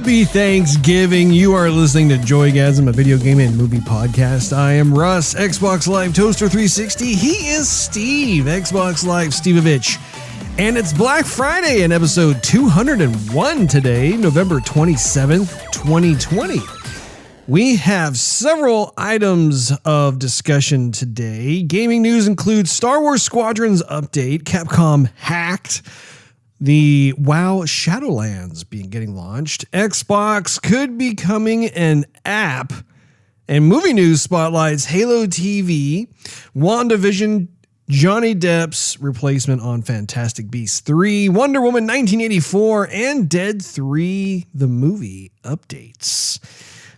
Happy Thanksgiving. You are listening to Joygasm, a video game and movie podcast. I am Russ, Xbox Live Toaster 360. He is Steve, Xbox Live Stevavitch. And it's Black Friday in episode 201 today, November 27th, 2020. We have several items of discussion today. Gaming news includes Star Wars Squadrons update, Capcom hacked, the WoW Shadowlands getting launched, Xbox could be becoming an app, and movie news spotlights Halo TV, WandaVision, Johnny Depp's replacement on Fantastic Beasts 3, Wonder Woman 1984, and Dead 3, the movie updates.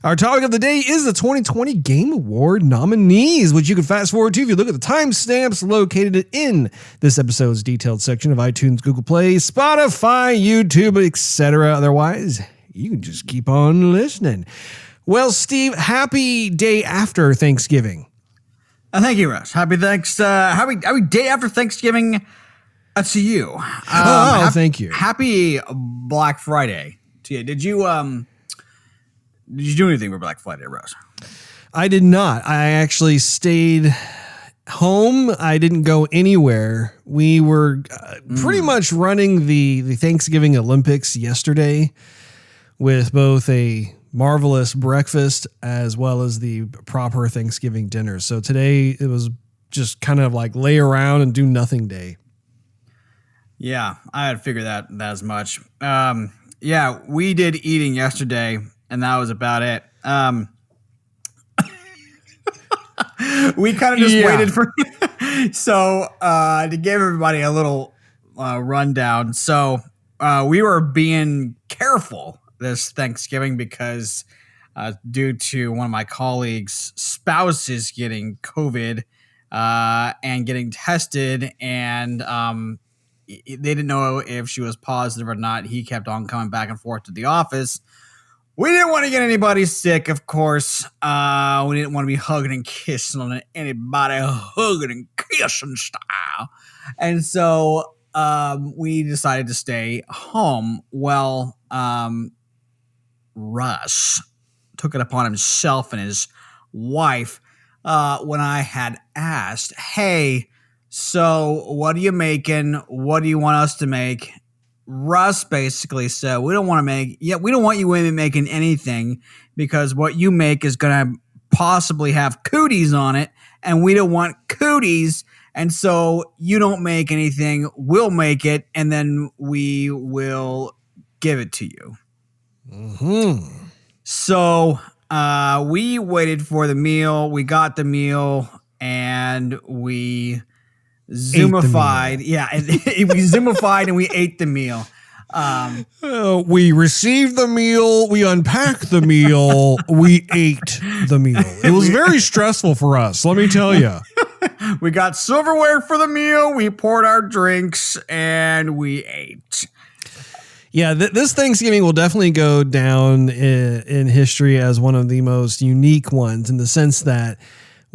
Our topic of the day is the 2020 Game Award nominees, which you can fast forward to if you look at the timestamps located in this episode's detailed section of iTunes, Google Play, Spotify, YouTube, etc. Otherwise, you can just keep on listening. Well, Steve, happy day after Thanksgiving. Thank you, Russ. Happy day after Thanksgiving to you. Thank you. Happy Black Friday to you. Did you do anything for Black Friday, Russ? I did not. I actually stayed home. I didn't go anywhere. We were pretty much running the Thanksgiving Olympics yesterday with both a marvelous breakfast as well as the proper Thanksgiving dinner. So today it was just kind of like lay around and do nothing day. Yeah, I had figured that as much. Yeah, we did eating yesterday, and that was about it. We kind of just waited for so to give everybody a little rundown. So we were being careful this Thanksgiving because due to one of my colleagues' spouses getting COVID and getting tested, and they didn't know if she was positive or not. He kept on coming back and forth to the office. We didn't want to get anybody sick, of course. We didn't want to be hugging and kissing on anybody, hugging and kissing style. And so we decided to stay home. Well, Russ took it upon himself and his wife when I had asked, hey, so what are you making? What do you want us to make? Russ basically said, we don't want you women making anything because what you make is going to possibly have cooties on it, and we don't want cooties, and so you don't make anything, we'll make it, and then we will give it to you. Mm-hmm. So we waited for the meal, we got the meal, and we Zoomified. Yeah, we Zoomified and we ate the meal. We received the meal, we unpacked the meal, we ate the meal. It was very stressful for us, let me tell you. We got silverware for the meal, we poured our drinks, and we ate. Yeah, this Thanksgiving will definitely go down in history as one of the most unique ones in the sense that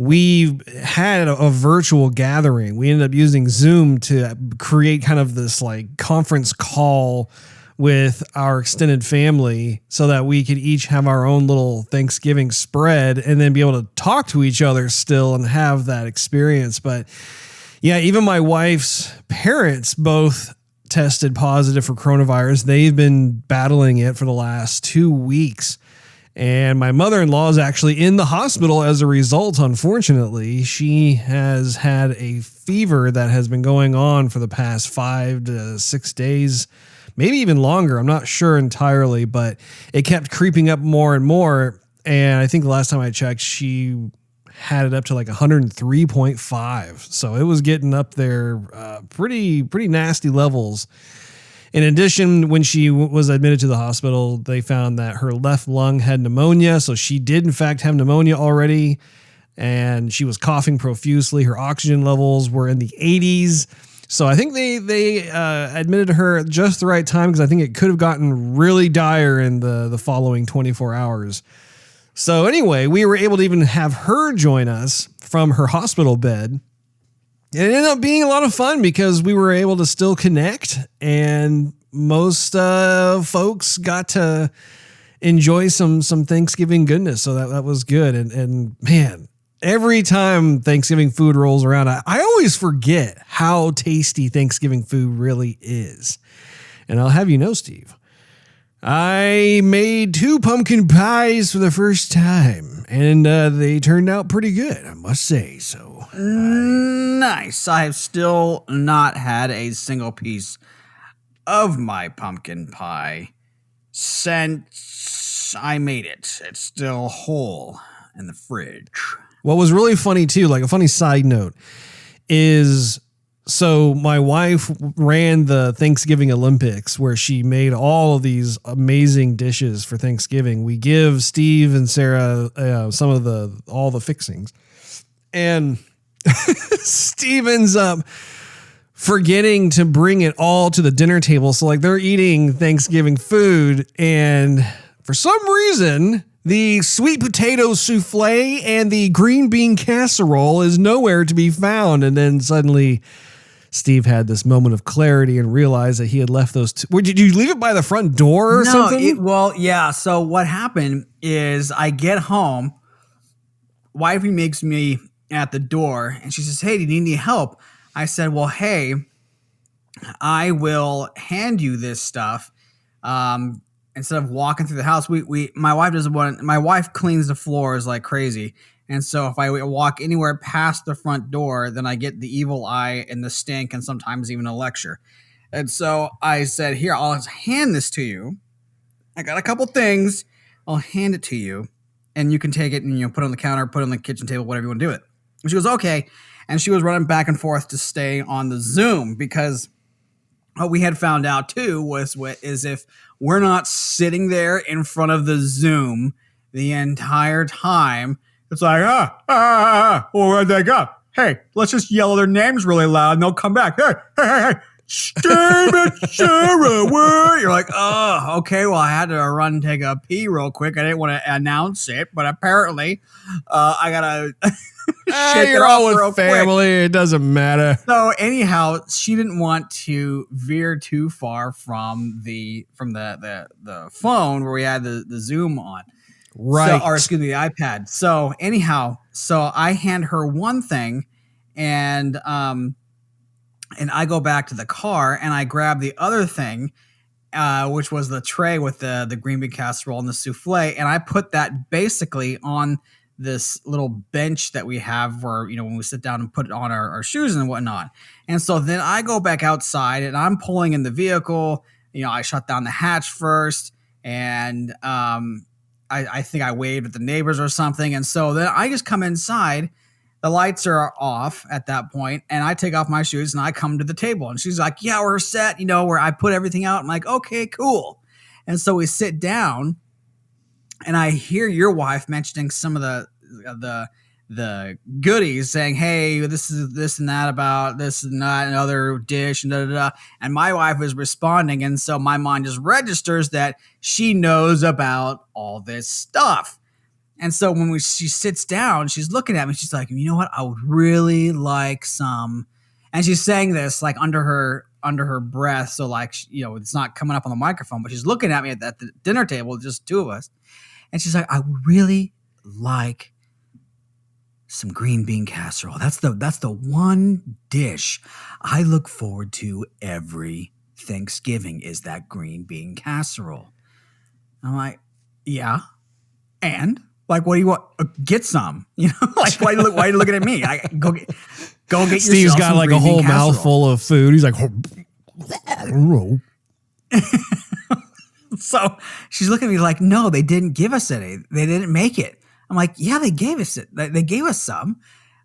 we had a virtual gathering. We ended up using Zoom to create kind of this like conference call with our extended family so that we could each have our own little Thanksgiving spread and then be able to talk to each other still and have that experience. But yeah, even my wife's parents both tested positive for coronavirus. They've been battling it for the last 2 weeks. And my mother-in-law is actually in the hospital as a result, unfortunately. She has had a fever that has been going on for the past 5 to 6 days, maybe even longer. I'm not sure entirely, but it kept creeping up more and more. And I think the last time I checked, she had it up to like 103.5. So it was getting up there, pretty nasty levels. In addition, when she was admitted to the hospital, they found that her left lung had pneumonia. So she did, in fact, have pneumonia already. And she was coughing profusely. Her oxygen levels were in the 80s. So I think they admitted her at just the right time because I think it could have gotten really dire in the following 24 hours. So anyway, we were able to even have her join us from her hospital bed. It ended up being a lot of fun because we were able to still connect, and most folks got to enjoy some Thanksgiving goodness. So that was good. And man, every time Thanksgiving food rolls around, I always forget how tasty Thanksgiving food really is. And I'll have you know, Steve, I made 2 pumpkin pies for the first time, and they turned out pretty good, I must say. So nice. I have still not had a single piece of my pumpkin pie since I made it. It's still whole in the fridge. What was really funny too, like a funny side note, is so my wife ran the Thanksgiving Olympics where she made all of these amazing dishes for Thanksgiving. We give Steve and Sarah some of all the fixings, and Steve ends up forgetting to bring it all to the dinner table. So like they're eating Thanksgiving food, and for some reason, the sweet potato souffle and the green bean casserole is nowhere to be found. And then suddenly Steve had this moment of clarity and realized that he had left those two. Did you leave it by the front door or something? Well, yeah. So what happened is I get home, wifey makes me at the door, and she says, "Hey, do you need any help?" I said, "Well, hey, I will hand you this stuff. Instead of walking through the house, my wife doesn't want. My wife cleans the floors like crazy, and so if I walk anywhere past the front door, then I get the evil eye and the stink, and sometimes even a lecture. And so I said, "Here, I'll just hand this to you. I got a couple things. I'll hand it to you, and you can take it and put it on the counter, put it on the kitchen table, whatever you want to do with it." And she goes, "Okay," and she was running back and forth to stay on the Zoom because what we had found out too is if we're not sitting there in front of the Zoom the entire time, it's like, well, where'd they go? Hey, let's just yell their names really loud and they'll come back. Hey, Steve and Sarah, where? You're like, oh, okay, well, I had to run and take a pee real quick. I didn't want to announce it, but apparently I got to shake you're it off all real with family. quick. It doesn't matter. So anyhow, she didn't want to veer too far from the phone where we had the Zoom on. Right. So, or excuse me, the iPad. So anyhow, I hand her one thing and I go back to the car and I grab the other thing, which was the tray with the green bean casserole and the souffle. And I put that basically on this little bench that we have where, when we sit down and put it on our shoes and whatnot. And so then I go back outside and I'm pulling in the vehicle. I shut down the hatch first and I think I waved at the neighbors or something. And so then I just come inside. The lights are off at that point, and I take off my shoes and I come to the table. And she's like, "Yeah, we're set," where I put everything out. I'm like, "Okay, cool." And so we sit down, and I hear your wife mentioning some of the goodies, saying, "Hey, this is this and that about this and that another dish and da da da." And my wife is responding, and so my mind just registers that she knows about all this stuff. And so when she sits down, she's looking at me. She's like, "You know what? I would really like some." And she's saying this like under her breath, so like it's not coming up on the microphone. But she's looking at me at the dinner table, just two of us, and she's like, "I would really like some green bean casserole. That's the one dish I look forward to every Thanksgiving is that green bean casserole." I'm like, "Yeah, and." Like, what do you want? Get some, like, why are you looking at me? Go get yourself Steve's got like a whole mouthful of food. He's like, so she's looking at me like, "No, they didn't give us any. They didn't make it." I'm like, "Yeah, they gave us it. They gave us some.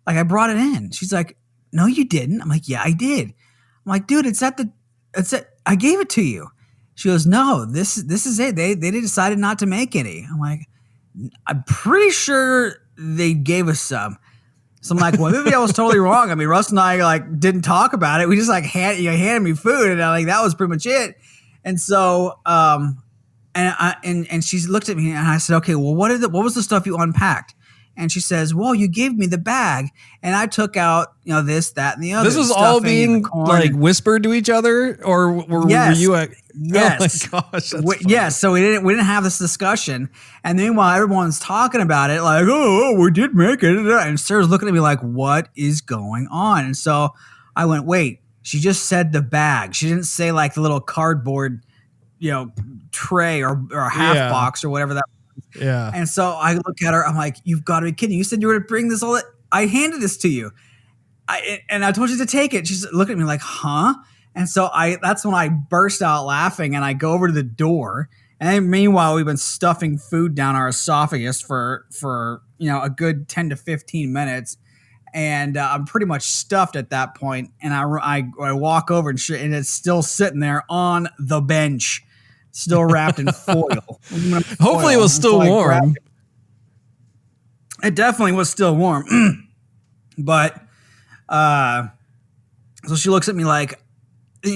Like, I brought it in." She's like, "No, you didn't." I'm like, "Yeah, I did." I'm like, "Dude, it's it. I gave it to you." She goes, "No, this is it. They decided not to make any." I'm like, "I'm pretty sure they gave us some." So I'm like, well, maybe I was totally wrong. I mean, Russ and I like didn't talk about it. We just like handed me food, and that was pretty much it. And so, and she looked at me, and I said, "Okay, well, what was the stuff you unpacked?" And she says, well, you gave me the bag. And I took out, this, that, and the other. This was all being like whispered to each other, or were you at? Yes. Oh my gosh. Yes. So we didn't have this discussion. And meanwhile, everyone's talking about it like, oh, we did make it. And Sarah's looking at me like, what is going on? And so I went, wait, she just said the bag. She didn't say like the little cardboard, tray or half box or whatever that was. Yeah. And so I look at her. I'm like, you've got to be kidding. You said you were going to bring this all. I handed this to you. And I told you to take it. She's looking at me like, huh? And so that's when I burst out laughing and I go over to the door. And then meanwhile, we've been stuffing food down our esophagus for a good 10 to 15 minutes. And I'm pretty much stuffed at that point. And I walk over and it's still sitting there on the bench, still wrapped in foil. Hopefully it was still warm. It definitely was still warm. But so she looks at me like,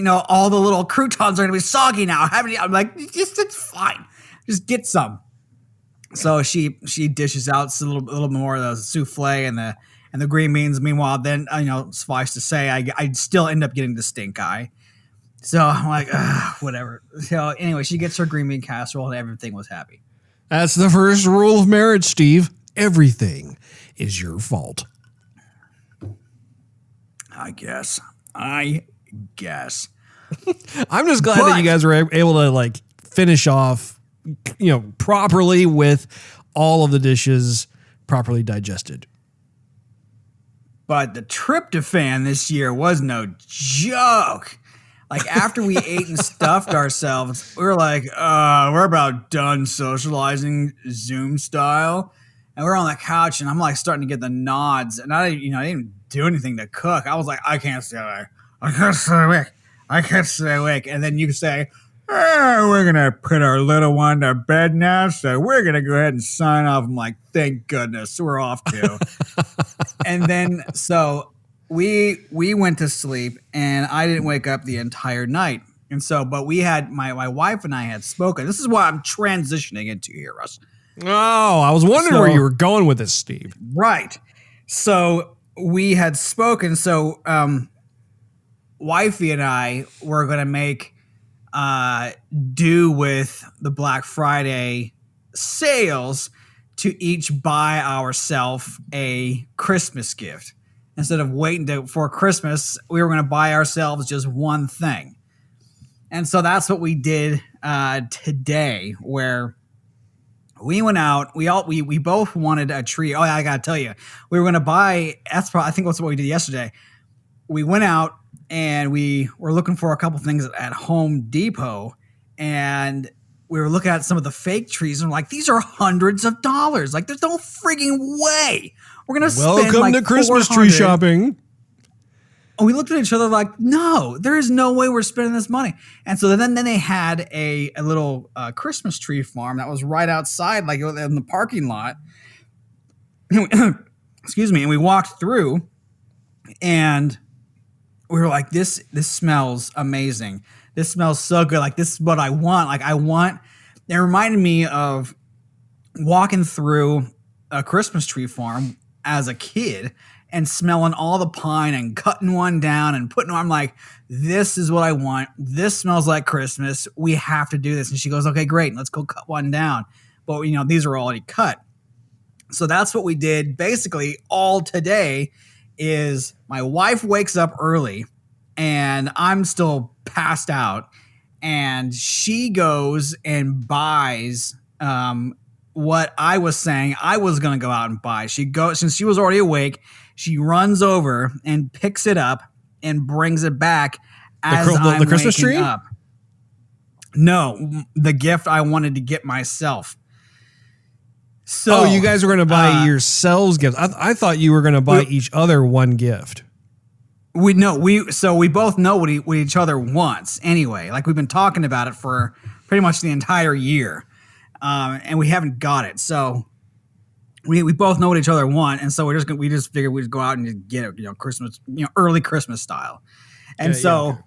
all the little croutons are going to be soggy now. I'm like, it's fine. Just get some. So she dishes out a little more of the souffle and the green beans. Meanwhile, then, suffice to say, I still end up getting the stink eye. So I'm like, whatever. So anyway, she gets her green bean casserole and everything was happy. That's the first rule of marriage, Steve. Everything is your fault. I guess. I'm just glad that you guys were able to like finish off, properly with all of the dishes properly digested. But the tryptophan this year was no joke. Like after we ate and stuffed ourselves, we were like, we're about done socializing Zoom style. And we're on the couch and I'm like starting to get the nods. And I didn't do anything to cook. I was like, I can't stay awake. I can't stay awake. And then you say, we're going to put our little one to bed now. So we're going to go ahead and sign off. I'm like, thank goodness we're off too. And then, so we went to sleep and I didn't wake up the entire night. And so, but we had, my wife and I had spoken. This is what I'm transitioning into here, Russ. Oh, I was wondering where you were going with this, Steve. Right. So we had spoken. So, wifey and I were going to make do with the Black Friday sales to each buy ourselves a Christmas gift. Instead of waiting for Christmas, we were going to buy ourselves just one thing. And so that's what we did today, where we went out. We both wanted a tree. Oh, I got to tell you, we were going to buy. I think that's what we did yesterday. We went out and we were looking for a couple things at Home Depot, and we were looking at some of the fake trees, and we're like, these are hundreds of dollars. Like, there's no frigging way we're gonna spend like welcome to Christmas tree shopping. And we looked at each other like, no, there is no way we're spending this money. And so then they had a little Christmas tree farm that was right outside, like in the parking lot. Excuse me. And we walked through, and we were like, this smells amazing. This smells so good. Like, this is what I want. It reminded me of walking through a Christmas tree farm as a kid and smelling all the pine and cutting one down and putting I'm like, this is what I want. This smells like Christmas. We have to do this. And she goes, okay, great. Let's go cut one down. But, these are already cut. So that's what we did basically all today. Is my wife wakes up early and I'm still passed out, and she goes and buys what I was saying I was going to go out and buy. She goes, since she was already awake, she runs over and picks it up and brings it back as I'm the Christmas tree up. No, the gift I wanted to get myself. So, you guys were going to buy yourselves gifts. I thought you were going to buy each other one gift. We both know what each other wants anyway. Like, we've been talking about it for pretty much the entire year, and we haven't got it. So we both know what each other want, and so we just figured we'd go out and just get it, Christmas, early Christmas style. And so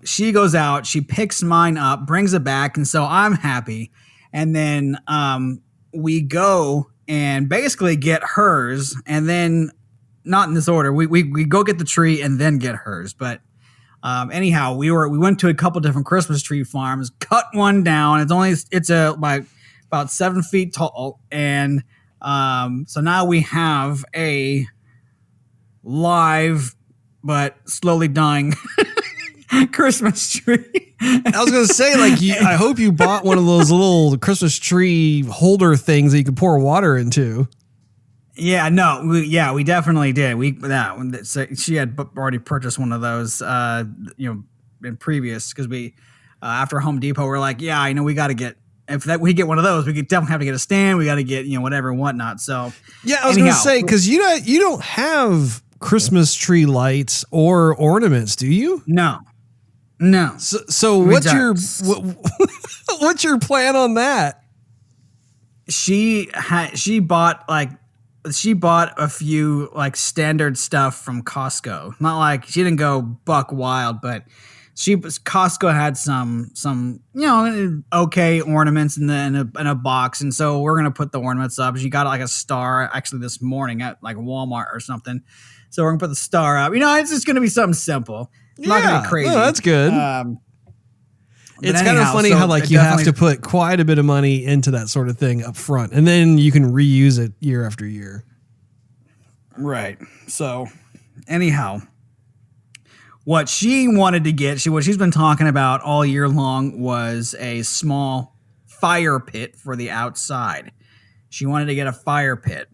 she goes out, she picks mine up, brings it back, and so I'm happy. And then we go and basically get hers, and then not in this order. We go get the tree and then get hers. But anyhow, we went to a couple different Christmas tree farms, cut one down. It's about 7 feet tall, and so now we have a live but slowly dying Christmas tree. I was gonna say, like, I hope you bought one of those little Christmas tree holder things that you could pour water into. Yeah, no, we definitely did. She had already purchased one of those, in previous, because we after Home Depot, we're like, yeah, I know we got to get. We get one of those, we could definitely have to get a stand. We got to get whatever and whatnot. So yeah, I was gonna say, because you don't have Christmas tree lights or ornaments, do you? No. So what's your what's your plan on that? She bought a few like standard stuff from Costco. Not like she didn't go buck wild, but Costco had some okay ornaments in a box, and so we're gonna put the ornaments up. She got like a star actually this morning at like Walmart or something. So we're gonna put the star up. It's just gonna be something simple. It's not gonna be crazy. No, that's good. It's kind of funny how like you have to put quite a bit of money into that sort of thing up front, and then you can reuse it year after year. Right. So anyhow, what she wanted to get, what she's been talking about all year long, was a small fire pit for the outside. She wanted to get a fire pit.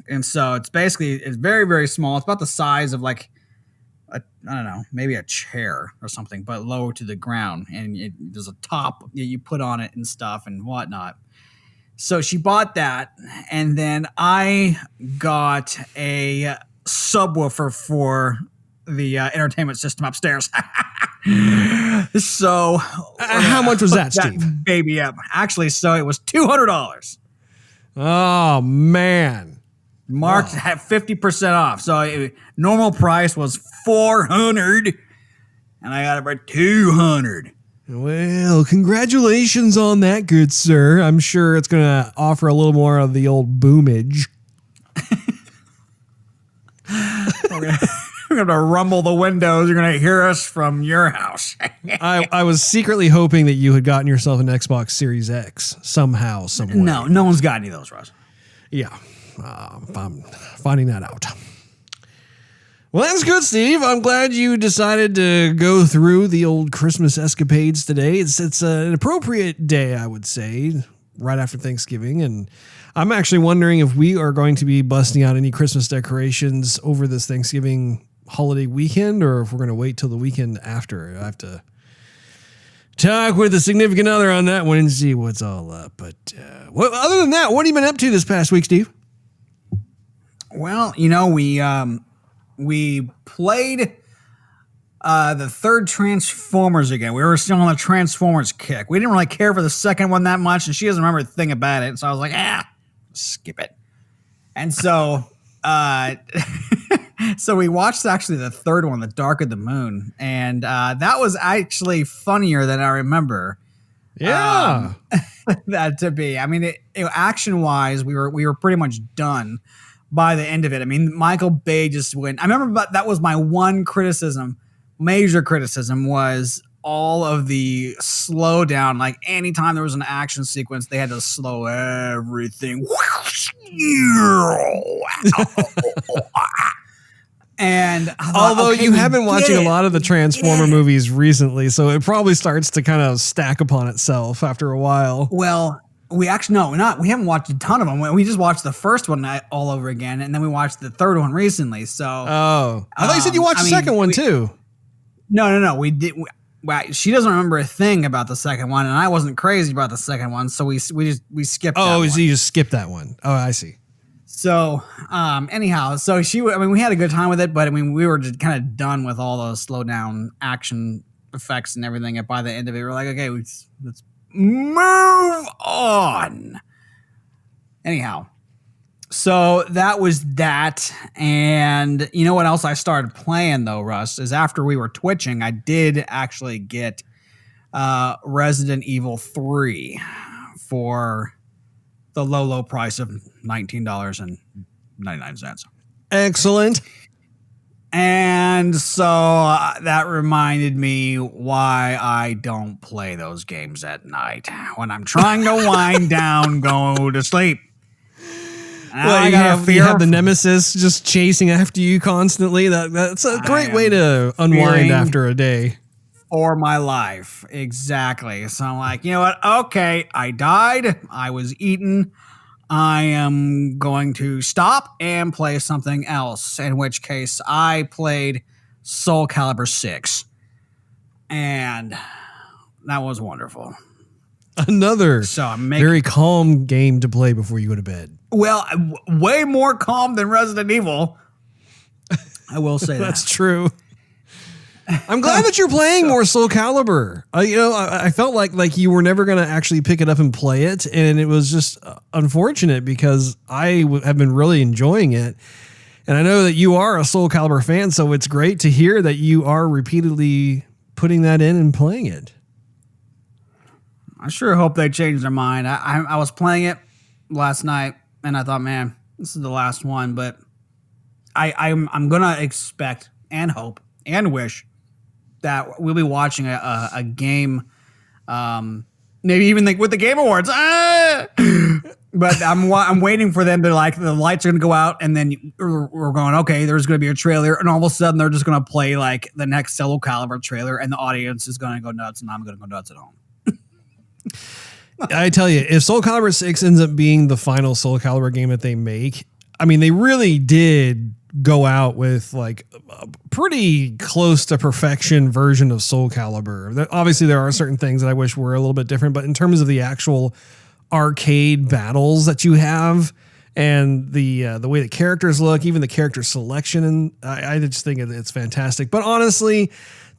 And so it's very, very small. It's about the size of like, I don't know, maybe a chair or something, but low to the ground. And there's a top that you put on it and stuff and whatnot. So she bought that. And then I got a subwoofer for the entertainment system upstairs. So how much was that, Steve? Baby up. Actually, so it was $200. Oh, man. Marked had 50% off. So normal price was $400, and I got it for $200. Well, congratulations on that, good sir. I'm sure it's going to offer a little more of the old boomage. We're going to rumble the windows. You're going to hear us from your house. I was secretly hoping that you had gotten yourself an Xbox Series X somehow, some way. No one's got any of those, Russ. Yeah. I'm finding that out. Well, that's good, Steve. I'm glad you decided to go through the old Christmas escapades today. It's an appropriate day, I would say, right after Thanksgiving. And I'm actually wondering if we are going to be busting out any Christmas decorations over this Thanksgiving holiday weekend, or if we're going to wait till the weekend after. I have to talk with a significant other on that one and see what's all up. But other than that, what have you been up to this past week, Steve? Well, we played the third Transformers again. We were still on the Transformers kick. We didn't really care for the second one that much, and she doesn't remember a thing about it. So I was like, skip it. And so so we watched actually the third one, The Dark of the Moon, and that was actually funnier than I remember. Yeah. That to be. I mean, action-wise, we were pretty much done by the end of it. I mean, Michael Bay just went. I remember that was my one major criticism, was all of the slowdown. Like anytime there was an action sequence, they had to slow everything. And although you have been watching a lot of the Transformer movies recently, so it probably starts to kind of stack upon itself after a while. Well, we haven't watched a ton of them. We just watched the first one all over again, and then we watched the third one recently. So, I thought you said you watched the second one too. No. We did. She doesn't remember a thing about the second one, and I wasn't crazy about the second one, so we skipped. Oh, so you just skipped that one? Oh, I see. So, anyhow, we had a good time with it, but I mean, we were just kind of done with all those slow down action effects and everything. And by the end of it, we were like, okay, let's move on. Anyhow, so that was that. And you know what else I started playing though, Russ, is after we were twitching, I did actually get Resident Evil 3 for the low price of $19.99. Excellent. And so that reminded me why I don't play those games at night when I'm trying to wind down, go to sleep. Well, you have the nemesis just chasing after you constantly. That's a great way to unwind after a day. For my life. Exactly. So I'm like, you know what? Okay, I died. I was eaten. I am going to stop and play something else, in which case I played Soul Calibur 6. And that was wonderful. Another very calm game to play before you go to bed. Well, way more calm than Resident Evil. I will say that. That's true. I'm glad that you're playing more Soul Calibur. I felt like you were never going to actually pick it up and play it. And it was just unfortunate because I have been really enjoying it. And I know that you are a Soul Calibur fan. So it's great to hear that you are repeatedly putting that in and playing it. I sure hope they change their mind. I was playing it last night and I thought, man, this is the last one. But I'm going to expect and hope and wish that we'll be watching a game, maybe even with the Game Awards. But I'm waiting for them to the lights are going to go out and then we're going, okay, there's going to be a trailer. And all of a sudden they're just going to play the next Soul Calibur trailer and the audience is going to go nuts and I'm going to go nuts at home. I tell you, if Soul Calibur 6 ends up being the final Soul Calibur game that they make, I mean, they really did go out with a pretty close to perfection version of Soul Calibur. Obviously, there are certain things that I wish were a little bit different, but in terms of the actual arcade battles that you have and the way the characters look, even the character selection, and I just think it's fantastic. But honestly,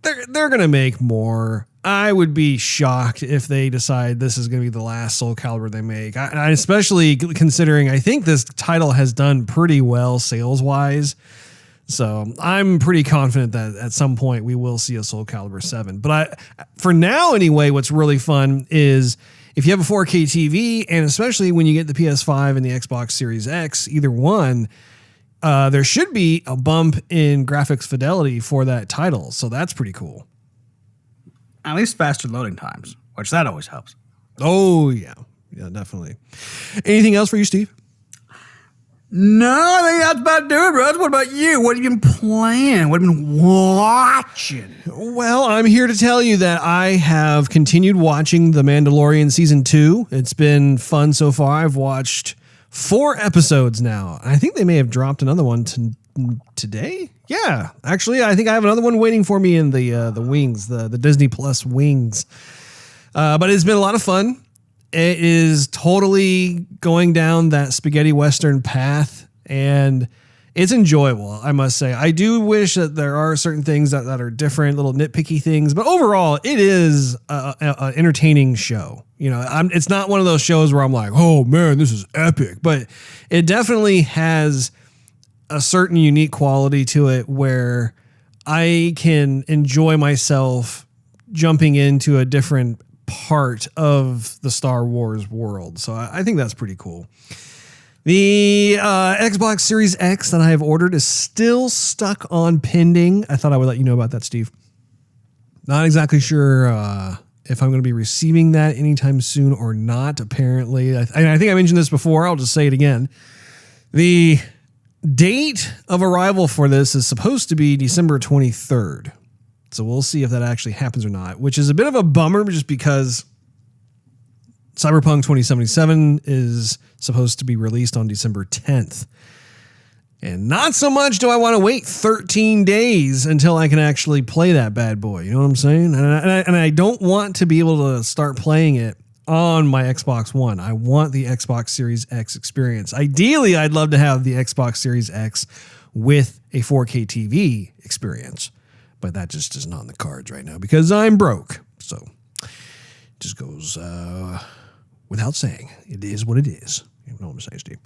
they're going to make more. I would be shocked if they decide this is going to be the last Soul Calibur they make. I especially considering I think this title has done pretty well sales-wise. So I'm pretty confident that at some point we will see a Soul Calibur 7. But for now anyway, what's really fun is if you have a 4K TV, and especially when you get the PS5 and the Xbox Series X, either one, there should be a bump in graphics fidelity for that title. So that's pretty cool. At least faster loading times, which that always helps. Oh, yeah. Yeah, definitely. Anything else for you, Steve? No, I think that's about doing, Russ. What about you? What have you been playing? What have you been watching? Well, I'm here to tell you that I have continued watching The Mandalorian Season 2. It's been fun so far. I've watched 4 episodes now. I think they may have dropped another one today. Yeah, actually, I think I have another one waiting for me in the wings, the Disney Plus wings. But it's been a lot of fun. It is totally going down that spaghetti Western path, and it's enjoyable, I must say. I do wish that there are certain things that are different, little nitpicky things, but overall, it is an entertaining show. It's not one of those shows where I'm like, oh man, this is epic, but it definitely has a certain unique quality to it where I can enjoy myself jumping into a different part of the Star Wars world. So I think that's pretty cool. The Xbox Series X that I have ordered is still stuck on pending. I thought I would let you know about that, Steve. Not exactly sure if I'm going to be receiving that anytime soon or not, apparently. I think I mentioned this before. I'll just say it again. The date of arrival for this is supposed to be December 23rd. So we'll see if that actually happens or not, which is a bit of a bummer just because Cyberpunk 2077 is supposed to be released on December 10th. And not so much do I want to wait 13 days until I can actually play that bad boy. You know what I'm saying? And I don't want to be able to start playing it on my Xbox One. I want the Xbox Series X experience. Ideally, I'd love to have the Xbox Series X with a 4K TV experience, but that just isn't on the cards right now because I'm broke. So it just goes without saying. It is what it is. You know what I'm saying, Steve?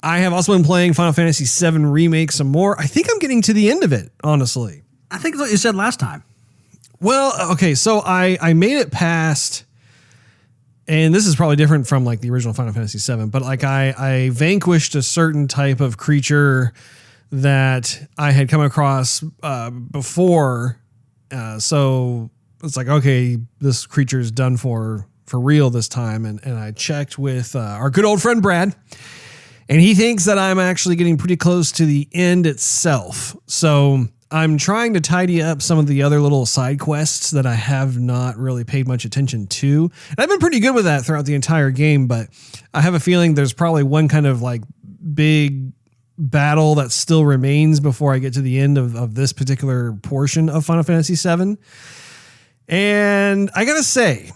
I have also been playing Final Fantasy VII Remake some more. I think I'm getting to the end of it, honestly. I think that's what you said last time. Well, okay, so I made it past and this is probably different from like the original Final Fantasy VII, but like I vanquished a certain type of creature that I had come across before. So it's like, okay, this creature is done for real this time. And I checked with our good old friend Brad, and he thinks that I'm actually getting pretty close to the end itself. So I'm trying to tidy up some of the other little side quests that I have not really paid much attention to. And I've been pretty good with that throughout the entire game, but I have a feeling there's probably one kind of like big battle that still remains before I get to the end of this particular portion of Final Fantasy VII. And I gotta say,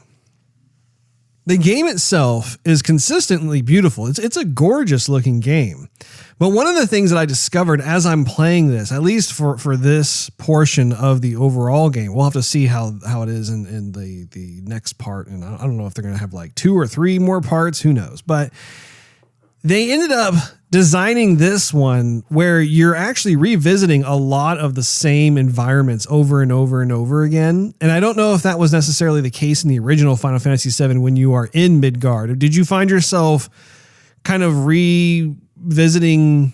the game itself is consistently beautiful. It's a gorgeous looking game. But one of the things that I discovered as I'm playing this, at least for this portion of the overall game, we'll have to see how it is in the next part. And I don't know if they're going to have like 2 or 3 more parts. Who knows? But they ended up designing this one where you're actually revisiting a lot of the same environments over and over and over again. And I don't know if that was necessarily the case in the original Final Fantasy VII when you are in Midgard. Or did you find yourself kind of revisiting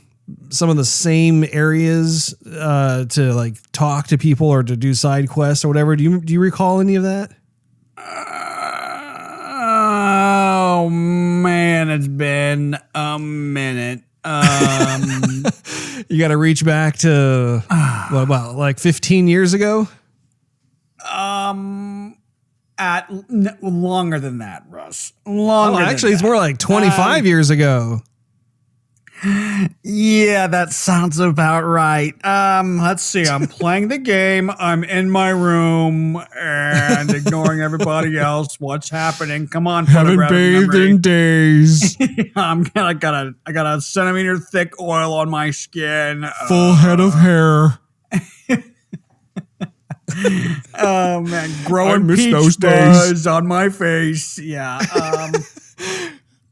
some of the same areas to like talk to people or to do side quests or whatever? Do you recall any of that? Oh man, it's been a minute. You got to reach back to what about like 15 years ago? Longer than that, Russ. Longer. Actually, it's more like 25 years ago. Yeah, that sounds about right. Let's see. I'm playing the game. I'm in my room and ignoring everybody else. What's happening? Come on, haven't bathed in days. I got a centimeter thick oil on my skin. Full head of hair. Oh man, growing peach fuzz on my face. Yeah.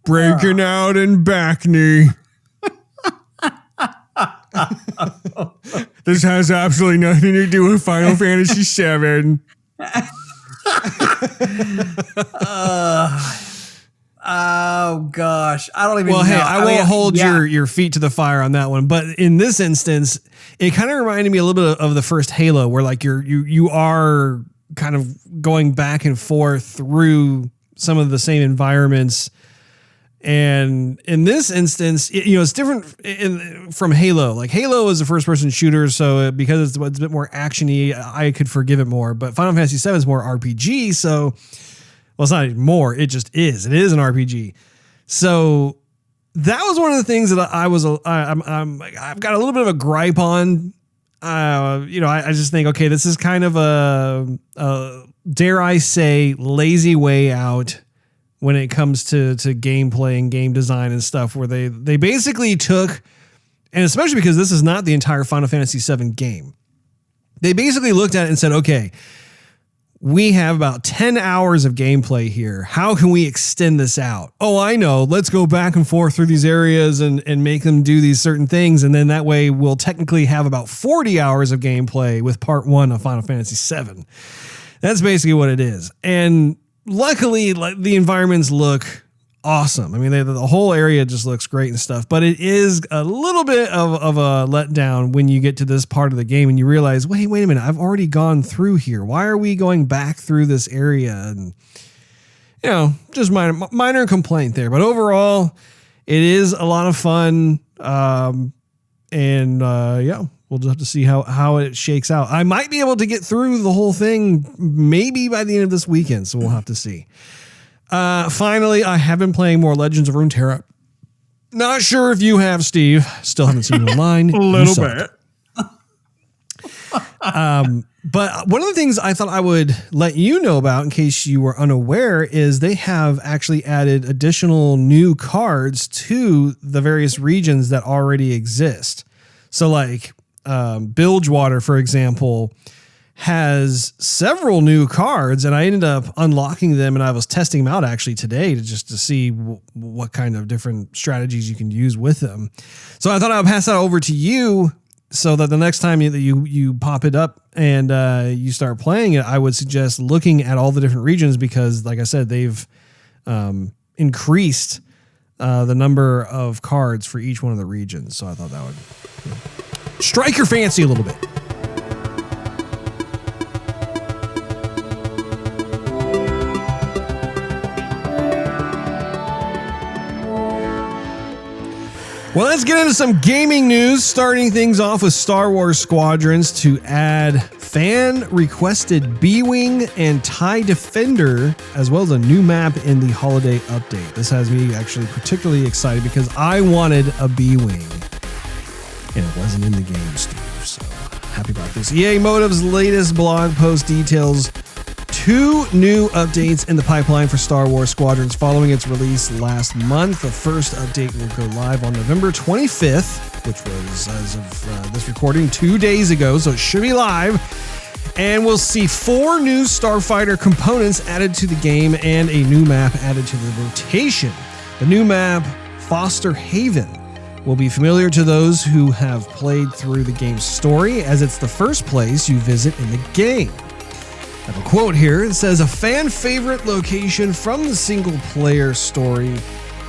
Breaking out in back knee. This has absolutely nothing to do with Final Fantasy VII. Oh gosh, I don't even know. Well, hey, I won't hold your feet to the fire on that one, but in this instance, it kind of reminded me a little bit of the first Halo, where like you are kind of going back and forth through some of the same environments. And in this instance, it's different from Halo. Like Halo is a first-person shooter, so because it's a bit more action-y, I could forgive it more. But Final Fantasy VII is more RPG, so well, it's not even more. It just is. It is an RPG. So that was one of the things that I've got a little bit of a gripe on. I just think, okay, this is kind of a dare I say, lazy way out when it comes to gameplay and game design and stuff, where they basically took, and especially because this is not the entire Final Fantasy VII game, they basically looked at it and said, okay, we have about 10 hours of gameplay here. How can we extend this out? Oh, I know. Let's go back and forth through these areas and make them do these certain things. And then that way we'll technically have about 40 hours of gameplay with part 1 of Final Fantasy VII. That's basically what it is. And luckily, like, the environments look awesome. I mean, the whole area just looks great and stuff, but it is a little bit of a letdown when you get to this part of the game and you realize, wait a minute, I've already gone through here. Why are we going back through this area? And, just minor complaint there. But overall, it is a lot of fun. We'll just have to see how it shakes out. I might be able to get through the whole thing maybe by the end of this weekend, so we'll have to see. Finally, I have been playing more Legends of Runeterra. Not sure if you have, Steve. Still haven't seen you online. A little bit. But one of the things I thought I would let you know about, in case you were unaware, is they have actually added additional new cards to the various regions that already exist. So like Bilgewater, for example, has several new cards, and I ended up unlocking them, and I was testing them out actually today to see what kind of different strategies you can use with them. So I thought I would pass that over to you so that the next time that you pop it up and you start playing it, I would suggest looking at all the different regions, because like I said, they've increased the number of cards for each one of the regions. So I thought that would strike your fancy a little bit. Well, let's get into some gaming news, starting things off with Star Wars Squadrons to add fan-requested B-Wing and TIE Defender, as well as a new map in the holiday update. This has me actually particularly excited because I wanted a B-Wing, and it wasn't in the game, Steve, so happy about this. EA Motive's latest blog post details 2 new updates in the pipeline for Star Wars Squadrons following its release last month. The first update will go live on November 25th, which was, as of this recording, 2 days ago, so it should be live. And we'll see 4 new Starfighter components added to the game and a new map added to the rotation. The new map, Foster Haven, will be familiar to those who have played through the game's story, as it's the first place you visit in the game. I have a quote here. It says, a fan favorite location from the single player story,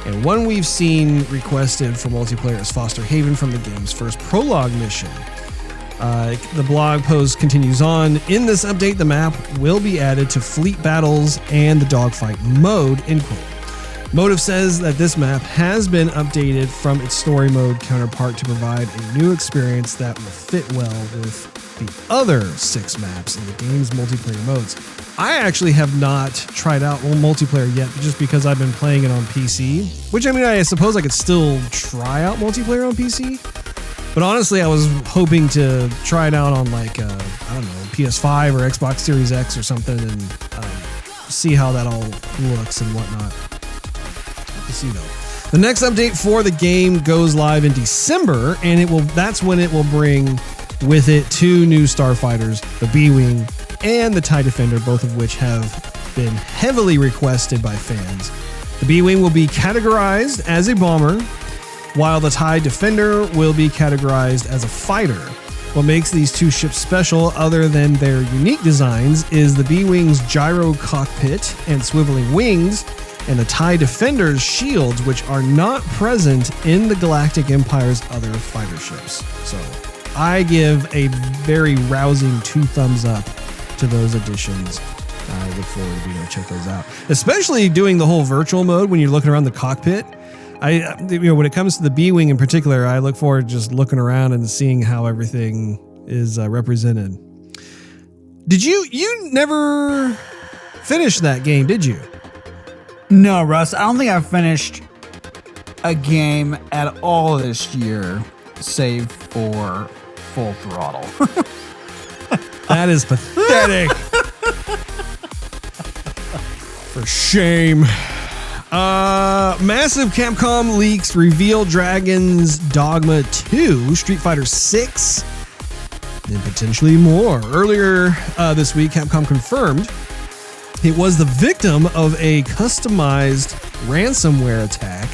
and one we've seen requested for multiplayer is Foster Haven from the game's first prologue mission. The blog post continues on. In this update, the map will be added to fleet battles and the dogfight mode, end quote. Motive says that this map has been updated from its story mode counterpart to provide a new experience that will fit well with the other 6 maps in the game's multiplayer modes. I actually have not tried out multiplayer yet, just because I've been playing it on PC, which I mean, I suppose I could still try out multiplayer on PC, but honestly, I was hoping to try it out on like, I don't know, PS5 or Xbox Series X or something and see how that all looks and whatnot. We'll see though. The next update for the game goes live in December, and that's when it will bring with it 2 new starfighters, the B-Wing and the TIE Defender, both of which have been heavily requested by fans. The B-Wing will be categorized as a bomber, while the TIE Defender will be categorized as a fighter. What makes these 2 ships special, other than their unique designs, is the B-Wing's gyro cockpit and swiveling wings, and the TIE Defender's shields, which are not present in the Galactic Empire's other fighter ships. So I give a very rousing 2 thumbs up to those additions. I look forward to being able to check those out, especially doing the whole virtual mode when you're looking around the cockpit. When it comes to the B-Wing in particular, I look forward to just looking around and seeing how everything is represented. Did you never finish that game, did you? No, Russ, I don't think I've finished a game at all this year, save for Full Throttle. That is pathetic. For shame. Massive Capcom leaks reveal Dragon's Dogma 2, Street Fighter 6, and potentially more. Earlier this week, Capcom confirmed it was the victim of a customized ransomware attack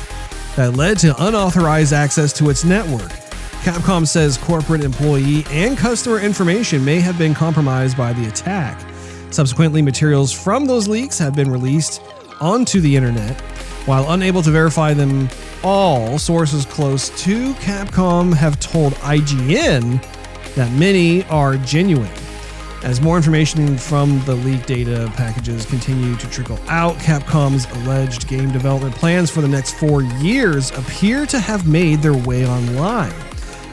that led to unauthorized access to its network. Capcom says corporate employee and customer information may have been compromised by the attack. Subsequently, materials from those leaks have been released onto the internet. While unable to verify them all, sources close to Capcom have told IGN that many are genuine. As more information from the leaked data packages continue to trickle out, Capcom's alleged game development plans for the next 4 years appear to have made their way online.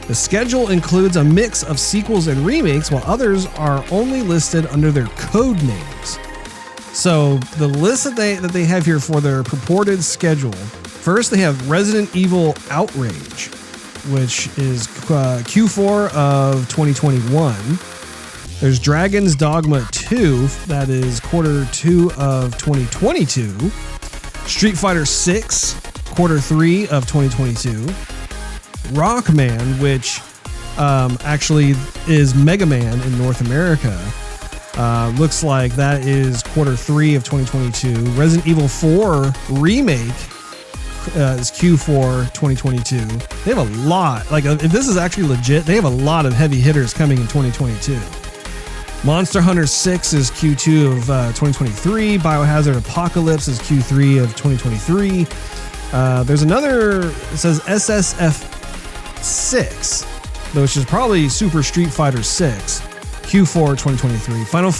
The schedule includes a mix of sequels and remakes, while others are only listed under their code names. So the list that they have here for their purported schedule, first they have Resident Evil Outrage, which is Q4 of 2021. There's Dragon's Dogma 2, that is Q2 of 2022. Street Fighter 6, Q3 of 2022. Rockman, which actually is Mega Man in North America. Looks like that is Q3 of 2022. Resident Evil 4 Remake is Q4 2022. They have a lot. Like, if this is actually legit, they have a lot of heavy hitters coming in 2022. Monster Hunter 6 is Q2 of 2023. Biohazard Apocalypse is Q3 of 2023. There's another, it says SSF 6, which is probably Super Street Fighter 6, Q4 2023. Final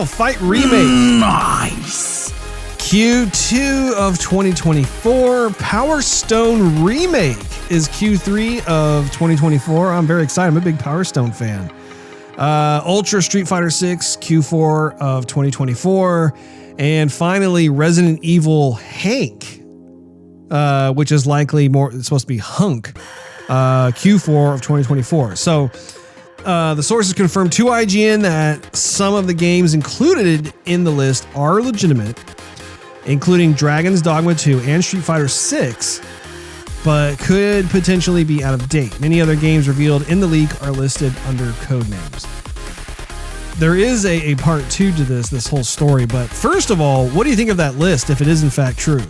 Fight Remake. Nice. Q2 of 2024. Power Stone Remake is Q3 of 2024. I'm very excited. I'm a big Power Stone fan. Ultra Street Fighter 6, Q4 of 2024. And finally, Resident Evil Hank, which is likely it's supposed to be Hunk, Q4 of 2024. So the sources confirmed to IGN that some of the games included in the list are legitimate, including Dragon's Dogma 2 and Street Fighter 6, but could potentially be out of date. Many other games revealed in the leak are listed under code names. There is a part 2 to this whole story, but first of all, what do you think of that list if it is in fact true?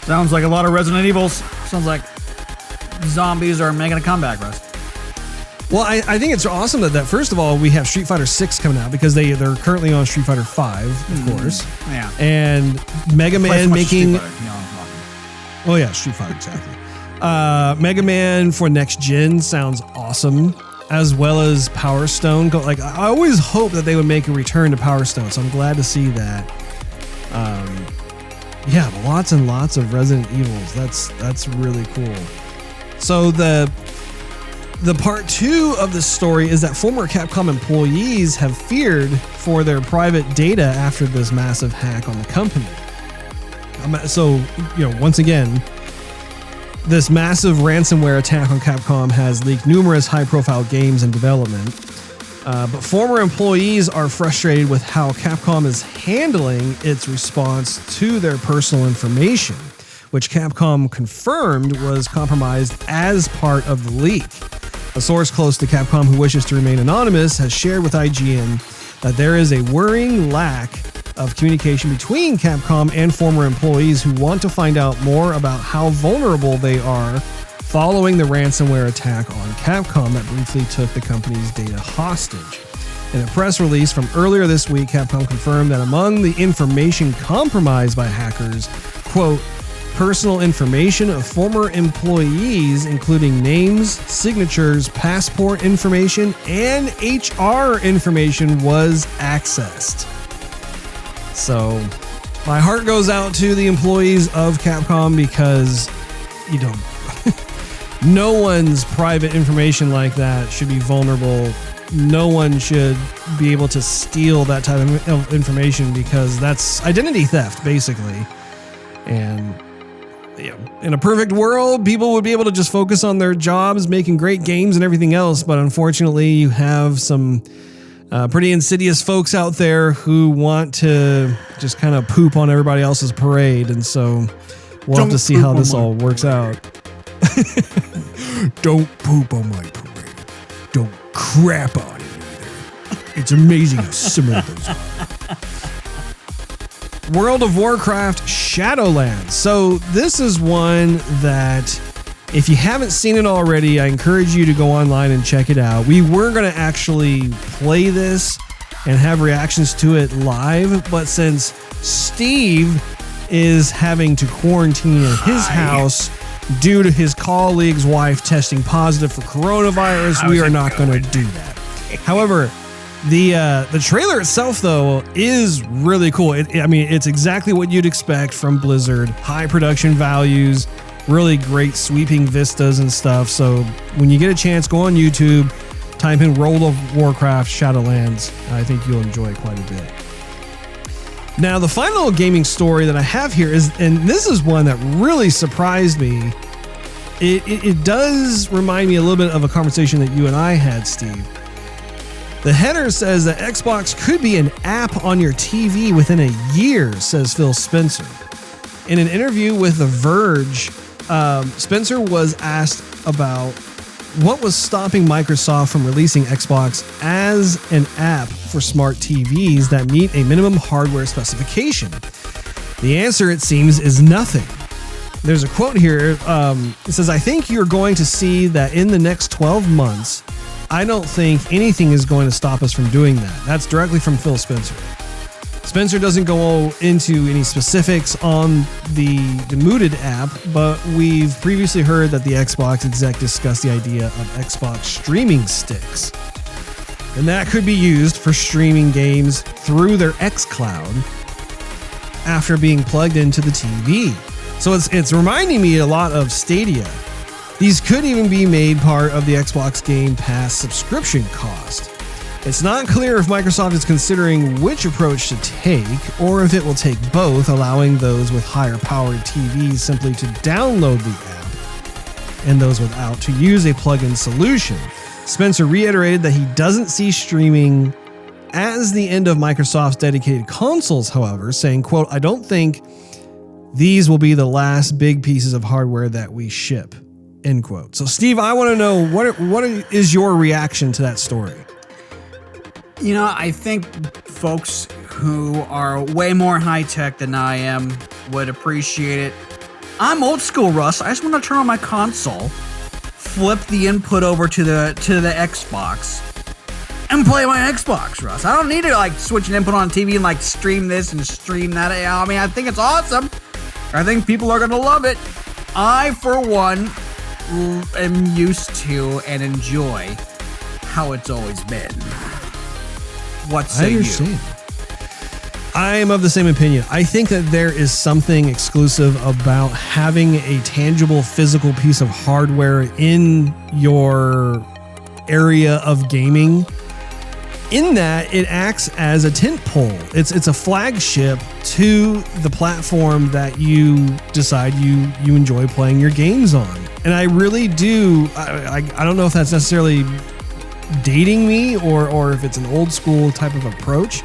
Sounds like a lot of Resident Evils. Sounds like zombies are making a comeback, Russ. Well, I think it's awesome that first of all, we have Street Fighter 6 coming out because they're currently on Street Fighter 5, of course. Yeah. And Mega Man making... Oh, yeah, Street Fighter, exactly. Mega Man for next gen sounds awesome, as well as Power Stone. I always hope that they would make a return to Power Stone, so I'm glad to see that. Yeah, lots and lots of Resident Evils. That's really cool. So the part 2 of the story is that former Capcom employees have feared for their private data after this massive hack on the company. So, once again, this massive ransomware attack on Capcom has leaked numerous high-profile games in development. But former employees are frustrated with how Capcom is handling its response to their personal information, which Capcom confirmed was compromised as part of the leak. A source close to Capcom who wishes to remain anonymous has shared with IGN that there is a worrying lack of communication between Capcom and former employees who want to find out more about how vulnerable they are following the ransomware attack on Capcom that briefly took the company's data hostage. In a press release from earlier this week, Capcom confirmed that among the information compromised by hackers, quote, personal information of former employees, including names, signatures, passport information, and HR information was accessed. So, my heart goes out to the employees of Capcom because, no one's private information like that should be vulnerable. No one should be able to steal that type of information because that's identity theft, basically. And in a perfect world, people would be able to just focus on their jobs, making great games and everything else. But unfortunately, you have some pretty insidious folks out there who want to just kind of poop on everybody else's parade. And so we'll have to see how this all works out. Don't poop on my parade. Don't crap on it either. It's amazing how similar those are. World of Warcraft Shadowlands. So this is one that if you haven't seen it already, I encourage you to go online and check it out. We were going to actually play this and have reactions to it live, but since Steve is having to quarantine in his house due to his colleague's wife testing positive for coronavirus, we are not going to do that. However, the trailer itself, though, is really cool. It's exactly what you'd expect from Blizzard. High production values, really great sweeping vistas and stuff. So when you get a chance, go on YouTube, type in World of Warcraft Shadowlands. I think you'll enjoy it quite a bit. Now, the final gaming story that I have here is, and this is one that really surprised me. It does remind me a little bit of a conversation that you and I had, Steve. The header says that Xbox could be an app on your TV within a year, says Phil Spencer. In an interview with The Verge, Spencer was asked about what was stopping Microsoft from releasing Xbox as an app for smart TVs that meet a minimum hardware specification. The answer, it seems, is nothing. There's a quote here. It says, I think you're going to see that in the next 12 months, I don't think anything is going to stop us from doing that. That's directly from Phil Spencer. Spencer doesn't go into any specifics on the Mooted app, but we've previously heard that the Xbox exec discussed the idea of Xbox streaming sticks. And that could be used for streaming games through their xCloud after being plugged into the TV. So it's reminding me a lot of Stadia. These could even be made part of the Xbox Game Pass subscription cost. It's not clear if Microsoft is considering which approach to take, or if it will take both, allowing those with higher powered TVs simply to download the app, and those without to use a plug-in solution. Spencer reiterated that he doesn't see streaming as the end of Microsoft's dedicated consoles, however, saying, quote, "I don't think these will be the last big pieces of hardware that we ship," end quote. So, Steve, I want to know, what is your reaction to that story? You know, I think folks who are way more high-tech than I am would appreciate it. I'm old school, Russ. I just want to turn on my console, flip the input over to the Xbox, and play my Xbox, Russ. I don't need to switch an input on TV and stream this and stream that. I mean, I think it's awesome. I think people are going to love it. I, for one, am used to and enjoy how it's always been. What say you? I am of the same opinion. I think that there is something exclusive about having a tangible physical piece of hardware in your area of gaming, in that it acts as a tentpole. It's a flagship to the platform that you decide you enjoy playing your games on. And I really do. I don't know if that's necessarily dating me or if it's an old school type of approach,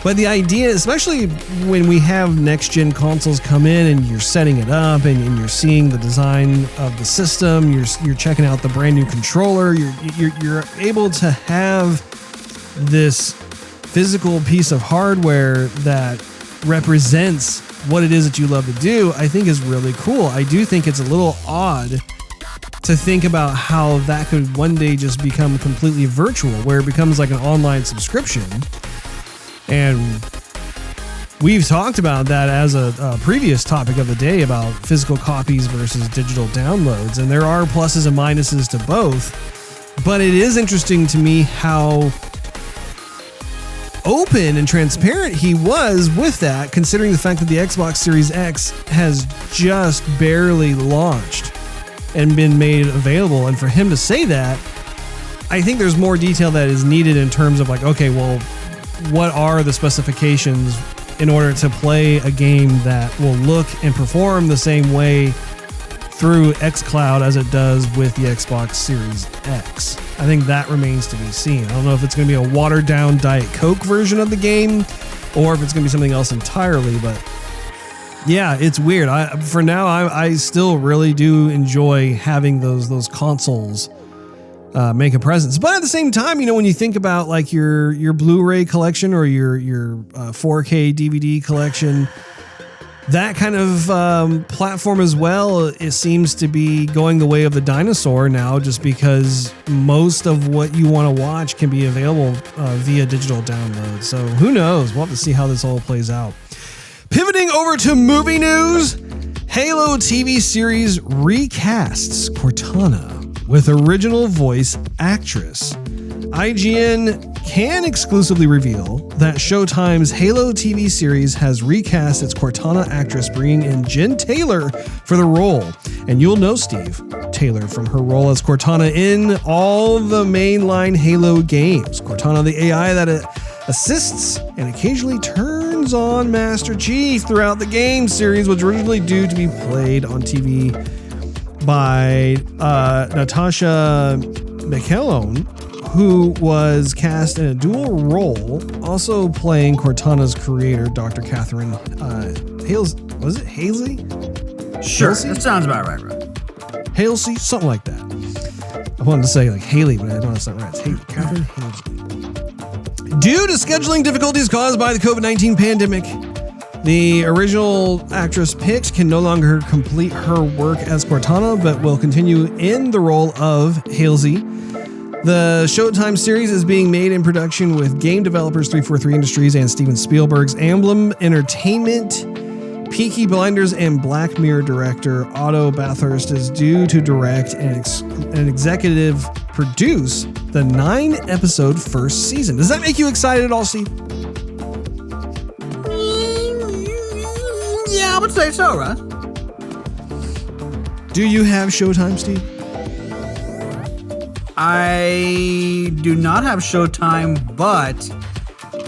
but the idea, especially when we have next gen consoles come in and you're setting it up and you're seeing the design of the system, you're checking out the brand new controller, you're able to have this physical piece of hardware that represents what it is that you love to do, I think is really cool. I do think it's a little odd to think about how that could one day just become completely virtual, where it becomes like an online subscription. And we've talked about that as a previous topic of the day about physical copies versus digital downloads. And there are pluses and minuses to both. But it is interesting to me how open and transparent he was with that, considering the fact that the Xbox Series X has just barely launched and been made available. And for him to say that, I think there's more detail that is needed in terms of okay, well, what are the specifications in order to play a game that will look and perform the same way through xCloud as it does with the Xbox Series X. I think that remains to be seen. I don't know if it's going to be a watered down Diet Coke version of the game or if it's going to be something else entirely, but yeah, it's weird. For now, I still really do enjoy having those consoles make a presence. But at the same time, when you think about your Blu-ray collection or your 4K DVD collection, that kind of platform as well, it seems to be going the way of the dinosaur now, just because most of what you want to watch can be available via digital download. So who knows? We'll have to see how this all plays out. Pivoting over to movie news, Halo TV series recasts Cortana with original voice actress. IGN can exclusively reveal that Showtime's Halo TV series has recast its Cortana actress, bringing in Jen Taylor for the role. And you'll know Steve Taylor from her role as Cortana in all the mainline Halo games. Cortana, the AI that assists and occasionally turns on Master Chief throughout the game series, was originally due to be played on TV by Natasha McElhone, who was cast in a dual role, also playing Cortana's creator, Dr. Catherine was it Halsey? Sure, Halsey? That sounds about right, bro. Halsey, something like that. I wanted to say Haley, but I know that's not right. It's Catherine Halsey. Due to scheduling difficulties caused by the COVID-19 pandemic, the original actress picked can no longer complete her work as Cortana, but will continue in the role of Halsey. The Showtime series is being made in production with game developers 343 Industries and Steven Spielberg's Amblin Entertainment. Peaky Blinders and Black Mirror director Otto Bathurst is due to direct and executive produce the 9-episode first season. Does that make you excited at all, Steve? Yeah, I would say so, Russ. Do you have Showtime, Steve? I do not have Showtime, but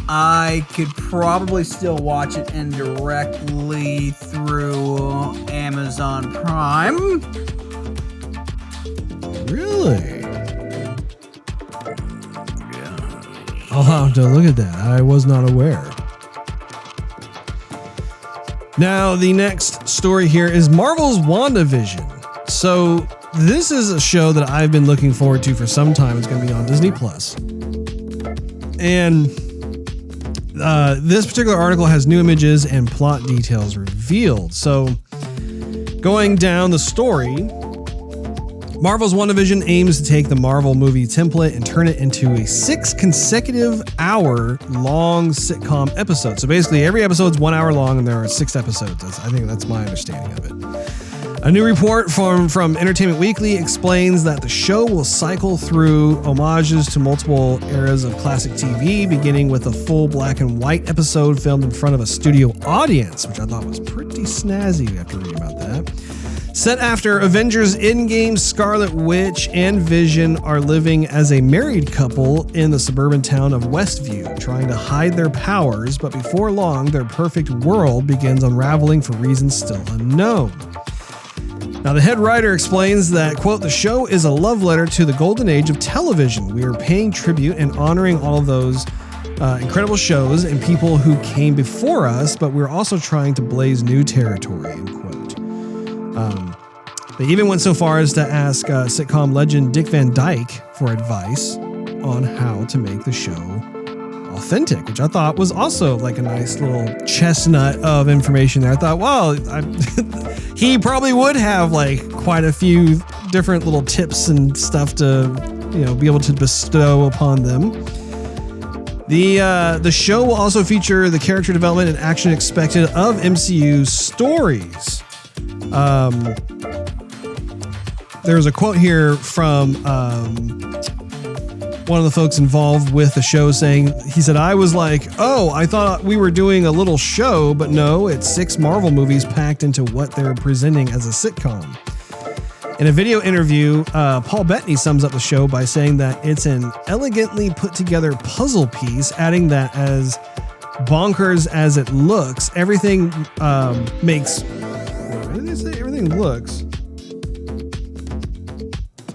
I could probably still watch it indirectly through Amazon Prime. Really? I'll have to look at that. I was not aware. Now, the next story here is Marvel's WandaVision. So, this is a show that I've been looking forward to for some time. It's going to be on Disney Plus. And this particular article has new images and plot details revealed. So, going down the story, Marvel's WandaVision aims to take the Marvel movie template and turn it into a 6 consecutive hour-long sitcom episode. So basically, every episode's 1 hour long, and there are 6 episodes. I think that's my understanding of it. A new report from Entertainment Weekly explains that the show will cycle through homages to multiple eras of classic TV, beginning with a full black and white episode filmed in front of a studio audience, which I thought was pretty snazzy after reading about that. Set after Avengers Endgame, Scarlet Witch and Vision are living as a married couple in the suburban town of Westview, trying to hide their powers, but before long, their perfect world begins unraveling for reasons still unknown. Now, the head writer explains that, quote, the show is a love letter to the golden age of television. We are paying tribute and honoring all of those incredible shows and people who came before us, but we're also trying to blaze new territory, end quote. They even went so far as to ask sitcom legend Dick Van Dyke for advice on how to make the show authentic, which I thought was also like a nice little chestnut of information there. I thought, well, he probably would have like quite a few different little tips and stuff to, be able to bestow upon them. The show will also feature the character development and action expected of MCU stories. There's a quote here from one of the folks involved with the show saying, he said, I was like, oh, I thought we were doing a little show, but no, it's 6 Marvel movies packed into what they're presenting as a sitcom. In a video interview, Paul Bettany sums up the show by saying that it's an elegantly put together puzzle piece, adding that as bonkers as it looks, everything makes... What did they say? Everything looks...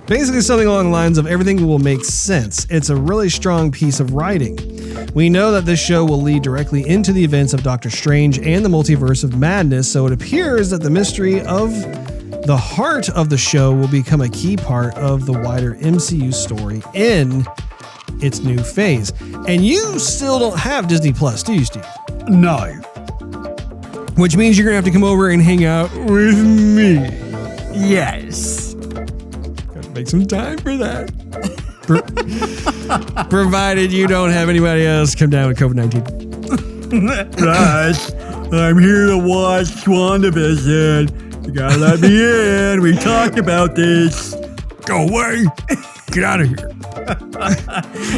Basically something along the lines of everything will make sense. It's a really strong piece of writing. We know that this show will lead directly into the events of Doctor Strange and the Multiverse of Madness, so it appears that the mystery of the heart of the show will become a key part of the wider MCU story in its new phase. And you still don't have Disney Plus, do you, Steve? No. Which means you're going to have to come over and hang out with me. Yes. Make some time for that. Provided you don't have anybody else come down with COVID-19. Russ, I'm here to watch WandaVision. You gotta let me in. We talked about this. Go away. Get out of here.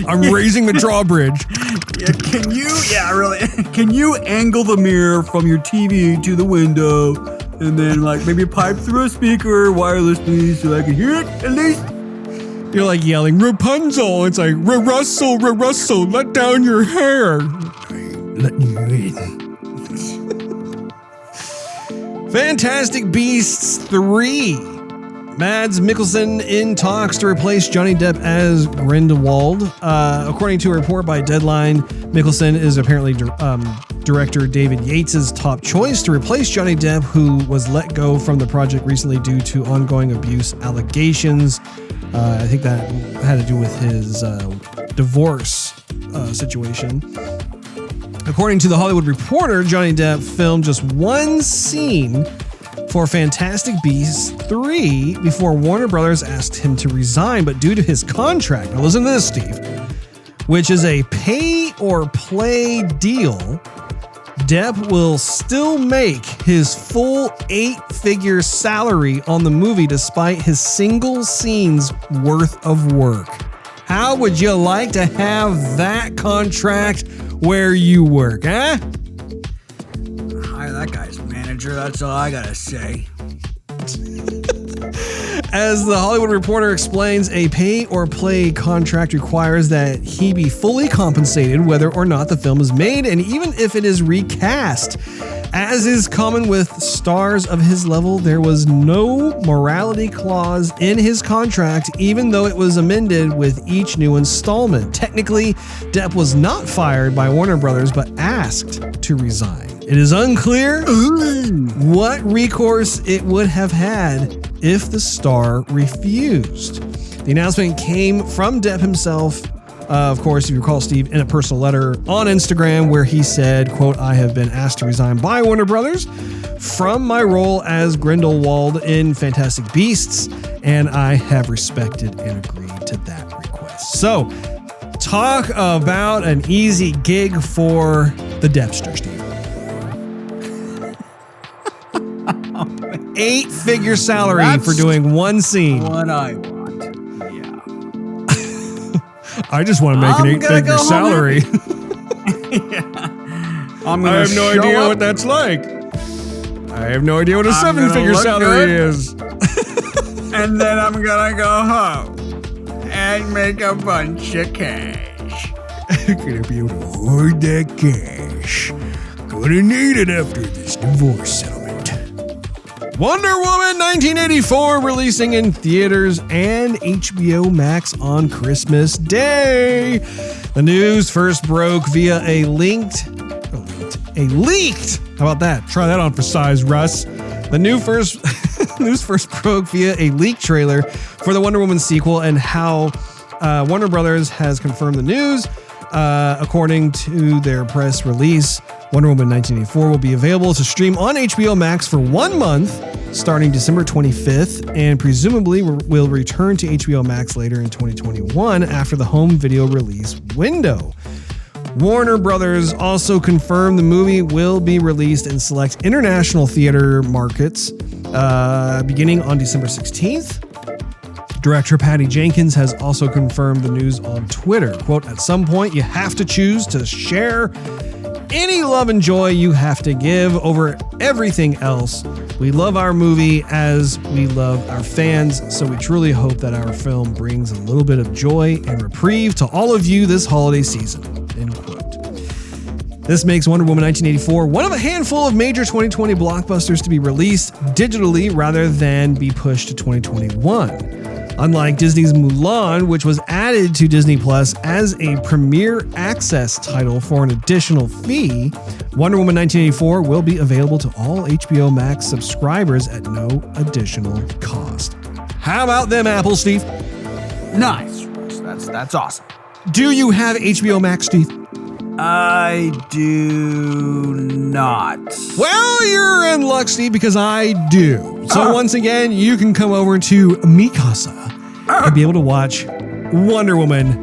I'm raising the drawbridge. Can you angle the mirror from your TV to the window? And then, maybe pipe through a speaker wirelessly so I can hear it at least. You're like yelling, Rapunzel. It's like, Russell, let down your hair. Let you in. Fantastic Beasts 3. Mads Mikkelsen in talks to replace Johnny Depp as Grindelwald. According to a report by Deadline, Mikkelsen is apparently director David Yates' top choice to replace Johnny Depp, who was let go from the project recently due to ongoing abuse allegations. I think that had to do with his divorce situation. According to The Hollywood Reporter, Johnny Depp filmed just one scene for Fantastic Beasts 3 before Warner Brothers asked him to resign, but due to his contract, now listen to this, Steve, which is a pay-or-play deal, Depp will still make his full 8-figure salary on the movie despite his single scene's worth of work. How would you like to have that contract where you work, huh? Hire that guy's manager, that's all I gotta say. As the Hollywood Reporter explains, a pay-or-play contract requires that he be fully compensated whether or not the film is made, and even if it is recast. As is common with stars of his level, there was no morality clause in his contract, even though it was amended with each new installment. Technically, Depp was not fired by Warner Brothers, but asked to resign. It is unclear what recourse it would have had if the star refused. The announcement came from Depp himself, of course, if you recall, Steve, in a personal letter on Instagram where he said, quote, "I have been asked to resign by Warner Brothers from my role as Grindelwald in Fantastic Beasts, and I have respected and agreed to that request." So, talk about an easy gig for the Deppster, Steve. 8-figure salary for doing one scene. What I want. Yeah. I just want to make an 8-figure salary. I have no idea what that's like. I have no idea what a 7-figure salary is. And then I'm gonna go home and make a bunch of cash. Gonna be able to hoard that cash. Gonna need it after this divorce settlement. Wonder Woman 1984 releasing in theaters and HBO Max on Christmas Day. The news first broke via a leaked. How about that? Try that on for size, Russ. The news first broke via a leaked trailer for the Wonder Woman sequel, and how Warner Brothers has confirmed the news. According to their press release, Wonder Woman 1984 will be available to stream on HBO Max for 1 month starting December 25th, and presumably will return to HBO Max later in 2021 after the home video release window. Warner Brothers also confirmed the movie will be released in select international theater markets beginning on December 16th. Director Patty Jenkins has also confirmed the news on Twitter. Quote, "At some point, you have to choose to share any love and joy you have to give over everything else. We love our movie as we love our fans, so we truly hope that our film brings a little bit of joy and reprieve to all of you this holiday season." End quote. This makes Wonder Woman 1984 one of a handful of major 2020 blockbusters to be released digitally rather than be pushed to 2021. Unlike Disney's Mulan, which was added to Disney Plus as a premiere access title for an additional fee, Wonder Woman 1984 will be available to all HBO Max subscribers at no additional cost. How about them apples, Steve? Nice. That's awesome. Do you have HBO Max, Steve? I do not. Well, you're in luck, Steve, because I do. So once again, you can come over to Mikasa and be able to watch Wonder Woman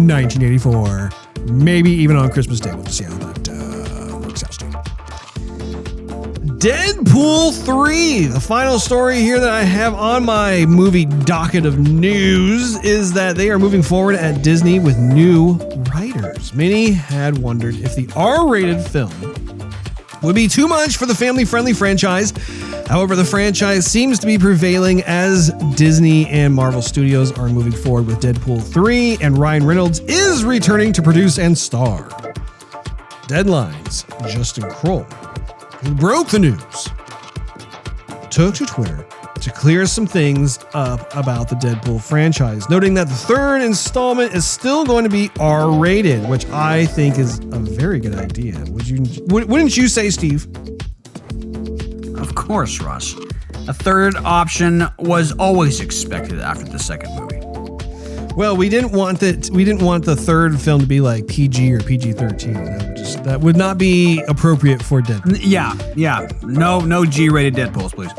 1984. Maybe even on Christmas Day. We'll see how that works out, Steve. Deadpool 3. The final story here that I have on my movie docket of news is that they are moving forward at Disney with new writers. Many had wondered if the R-rated film would be too much for the family-friendly franchise. However, the franchise seems to be prevailing as Disney and Marvel Studios are moving forward with Deadpool 3, and Ryan Reynolds is returning to produce and star. Deadline's Justin Kroll, who broke the news, took to Twitter to clear some things up about the Deadpool franchise, noting that the third installment is still going to be R-rated, which I think is a very good idea. Wouldn't you say, Steve? Of course, Russ. A third option was always expected after the second movie. Well, we didn't want the third film to be like PG or PG-13. That would not be appropriate for Deadpool. Yeah. No G-rated Deadpools, please.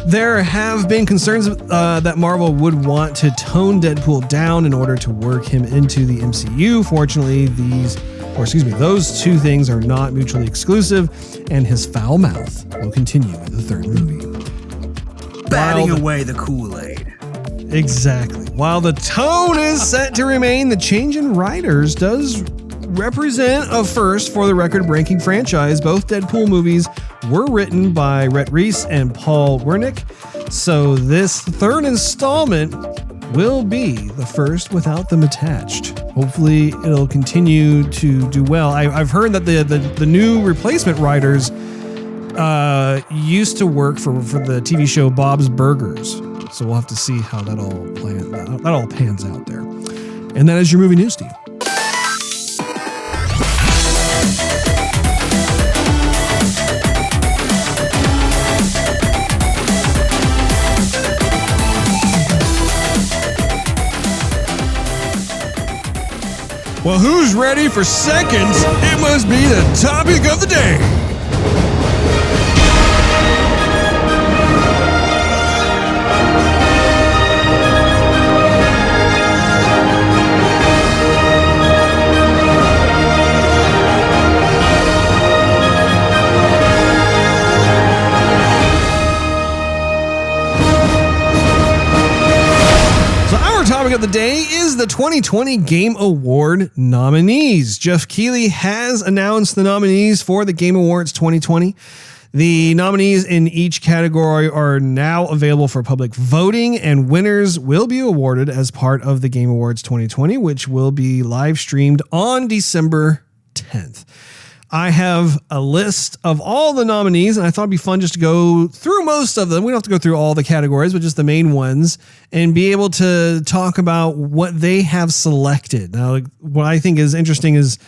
There have been concerns that Marvel would want to tone Deadpool down in order to work him into the MCU. Fortunately, those two things are not mutually exclusive, and his foul mouth will continue in the third movie. Batting away the Kool-Aid. Exactly. While the tone is set to remain, the change in writers does represent a first for the record-breaking franchise. Both Deadpool movies were written by Rhett Reese and Paul Wernick, so this third installment will be the first without them attached. Hopefully, it'll continue to do well. I've heard that the new replacement writers used to work for the TV show Bob's Burgers, so we'll have to see how that all pans out there. And that is your movie news, Steve. Well, who's ready for seconds? It must be the topic of the day. Topic of the day is the 2020 Game Award nominees. Jeff Keighley has announced the nominees for the Game Awards 2020. The nominees in each category are now available for public voting, and winners will be awarded as part of the Game Awards 2020, which will be live streamed on December 10th. I have a list of all the nominees, and I thought it'd be fun just to go through most of them. We don't have to go through all the categories, but just the main ones, and be able to talk about what they have selected. Now, what I think is interesting is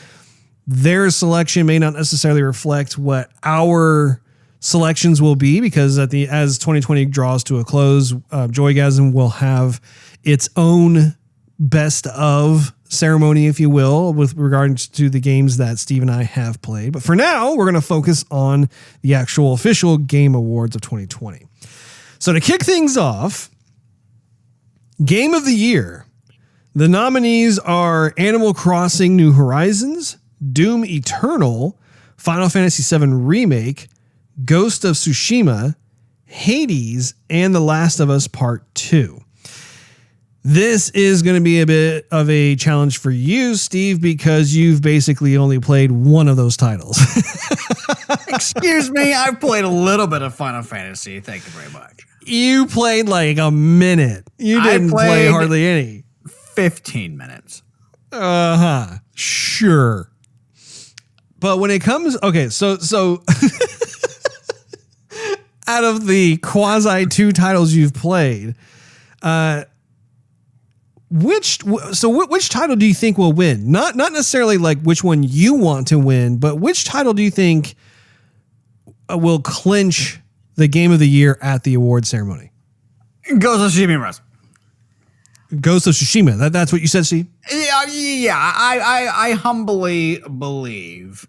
their selection may not necessarily reflect what our selections will be, because as 2020 draws to a close, Joygasm will have its own best of ceremony, if you will, with regards to the games that Steve and I have played. But for now, we're going to focus on the actual official Game Awards of 2020. So to kick things off, Game of the Year. The nominees are Animal Crossing New Horizons, Doom Eternal, Final Fantasy VII Remake, Ghost of Tsushima, Hades, and The Last of Us Part 2. This is going to be a bit of a challenge for you, Steve, because you've basically only played one of those titles. Excuse me, I've played a little bit of Final Fantasy. Thank you very much. You played like a minute. You didn't play hardly any. 15 minutes. Sure. But when it comes, okay, so out of the quasi 2 titles you've played, which title do you think will win? Not necessarily like which one you want to win, but which title do you think will clinch the Game of the Year at the award ceremony? Ghost of Tsushima, Russ. Ghost of Tsushima. That's what you said, Steve? Yeah. I humbly believe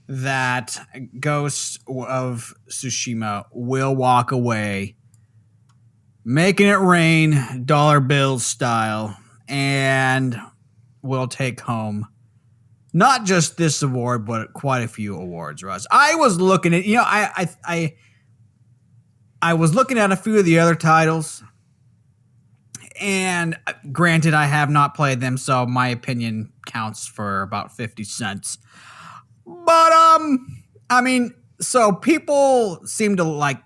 that Ghost of Tsushima will walk away making it rain, dollar bills style, and will take home not just this award, but quite a few awards, Russ. I was looking at, I was looking at a few of the other titles, and granted, I have not played them, so my opinion counts for about 50 cents. But, so people seem to like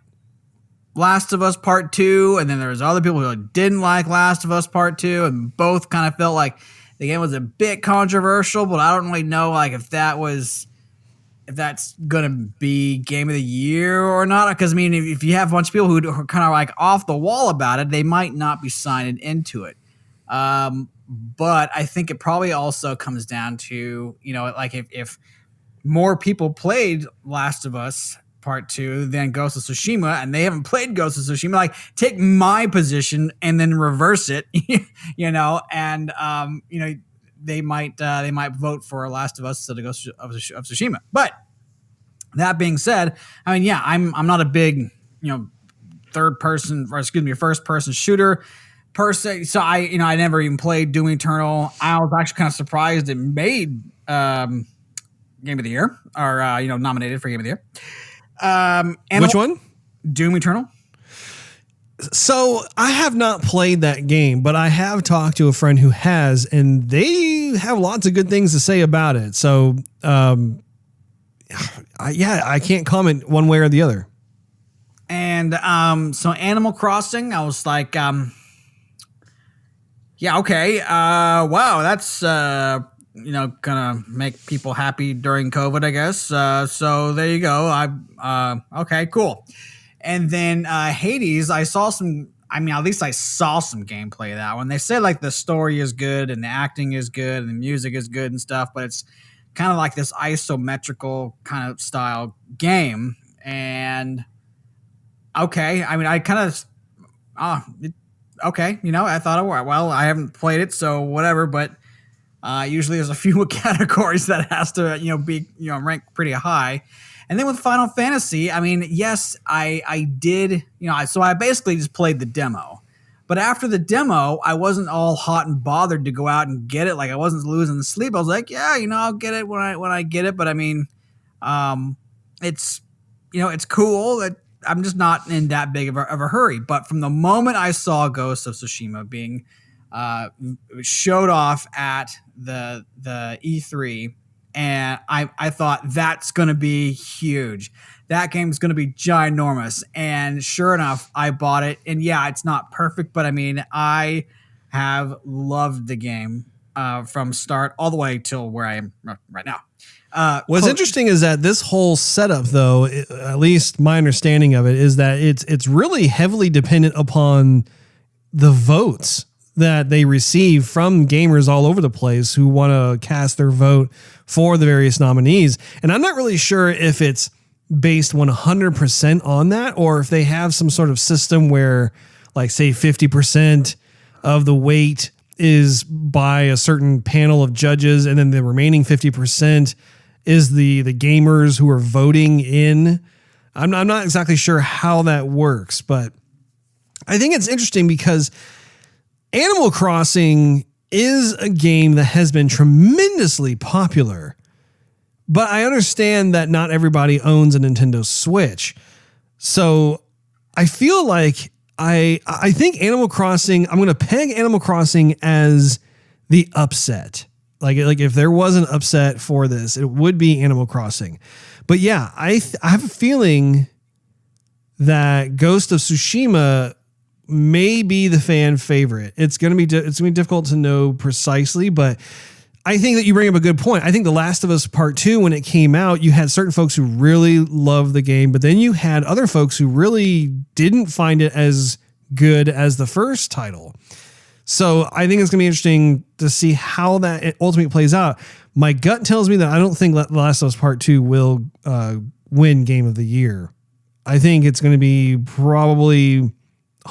Last of Us Part 2, and then there was other people who didn't like Last of Us Part 2, and both kind of felt like the game was a bit controversial, but I don't really know like if that's gonna be Game of the Year or not. Because I mean, if you have a bunch of people who are kind of like off the wall about it, they might not be signing into it. But I think it probably also comes down to, like if more people played Last of Us Part 2 than Ghost of Tsushima, and they haven't played Ghost of Tsushima, like take my position and then reverse it, and they might vote for Last of Us instead of Ghost of Tsushima. But that being said, I'm not a big first person shooter person. So I never even played Doom Eternal. I was actually kind of surprised it made Game of the Year, or nominated for Game of the Year. Which one? Doom Eternal. So I have not played that game, but I have talked to a friend who has, and they have lots of good things to say about it. So, I can't comment one way or the other. And so Animal Crossing, I was like, okay, wow, that's gonna make people happy during COVID, I guess. So there you go. Okay, cool. And then Hades, at least I saw some gameplay of that one. They say like the story is good and the acting is good and the music is good and stuff, but it's kind of like this isometrical kind of style game. And okay, I kind of, okay, I thought, well, I haven't played it, so whatever, but usually there's a few categories that has to, be, ranked pretty high. And then with Final Fantasy, yes, I did, so I basically just played the demo. But after the demo, I wasn't all hot and bothered to go out and get it. Like, I wasn't losing sleep. I was like, yeah, I'll get it when I get it. But it's, it's cool. That I'm just not in that big of a hurry. But from the moment I saw Ghost of Tsushima being showed off at the E3, and I thought that's going to be huge. That game's going to be ginormous. And sure enough, I bought it. And yeah, it's not perfect, but I have loved the game from start all the way till where I am right now. What's interesting is that this whole setup, though, at least my understanding of it, is that it's really heavily dependent upon the votes that they receive from gamers all over the place who want to cast their vote for the various nominees. And I'm not really sure if it's based 100% on that, or if they have some sort of system where, like, say 50% of the weight is by a certain panel of judges, and then the remaining 50% is the gamers who are voting in. I'm not exactly sure how that works, but I think it's interesting because Animal Crossing is a game that has been tremendously popular, but I understand that not everybody owns a Nintendo Switch. So I feel like I think Animal Crossing, I'm going to peg Animal Crossing as the upset. Like if there was an upset for this, it would be Animal Crossing. But yeah, I have a feeling that Ghost of Tsushima may be the fan favorite. It's going to be difficult to know precisely, but I think that you bring up a good point. I think The Last of Us Part 2, when it came out, you had certain folks who really loved the game, but then you had other folks who really didn't find it as good as the first title. So I think it's going to be interesting to see how that ultimately plays out. My gut tells me that I don't think The Last of Us Part 2 will win Game of the Year. I think it's going to be probably...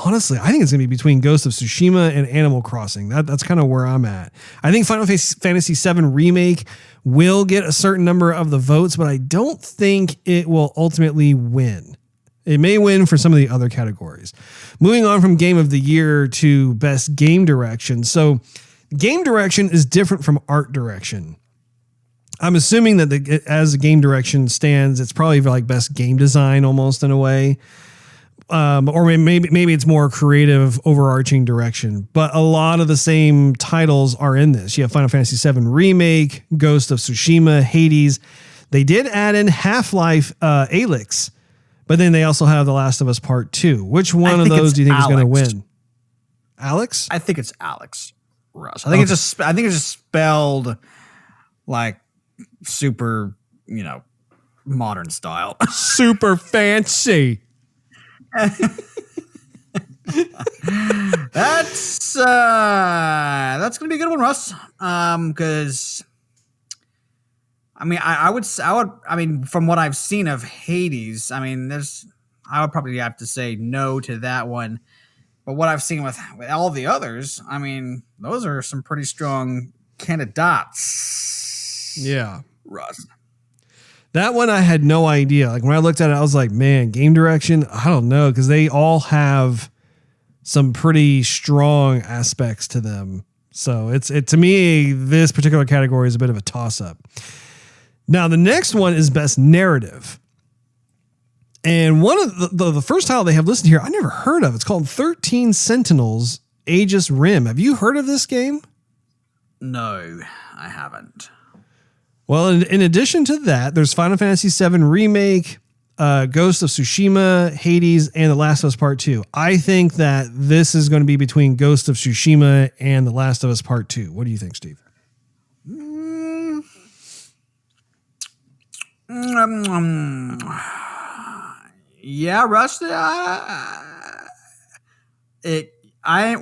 Honestly, I think it's going to be between Ghost of Tsushima and Animal Crossing. That's kind of where I'm at. I think Final Fantasy VII Remake will get a certain number of the votes, but I don't think it will ultimately win. It may win for some of the other categories. Moving on from Game of the Year to Best Game Direction. So game direction is different from art direction. I'm assuming that as the game direction stands, it's probably like Best Game Design almost in a way. Or maybe it's more creative, overarching direction. But a lot of the same titles are in this. You have Final Fantasy VII Remake, Ghost of Tsushima, Hades. They did add in Half-Life Alyx, but then they also have The Last of Us Part 2. Which one of those do you think is going to win? Alex? I think it's Alex, Russ. I think it's just spelled like super, modern style. Super fancy. That's gonna be a good one, Russ. Because I would from what I've seen of Hades, I would probably have to say no to that one. But what I've seen with all the others, those are some pretty strong candidates. Yeah, Russ. That one I had no idea. Like when I looked at it, I was like, man, game direction, I don't know, because they all have some pretty strong aspects to them. So to me, this particular category is a bit of a toss-up. Now, the next one is Best Narrative. And one of the first title they have listed here, I never heard of. It's called 13 Sentinels, Aegis Rim. Have you heard of this game? No, I haven't. Well, in addition to that, there's Final Fantasy VII Remake, Ghost of Tsushima, Hades, and The Last of Us Part 2. I think that this is going to be between Ghost of Tsushima and The Last of Us Part 2. What do you think, Steve? Yeah, Russ.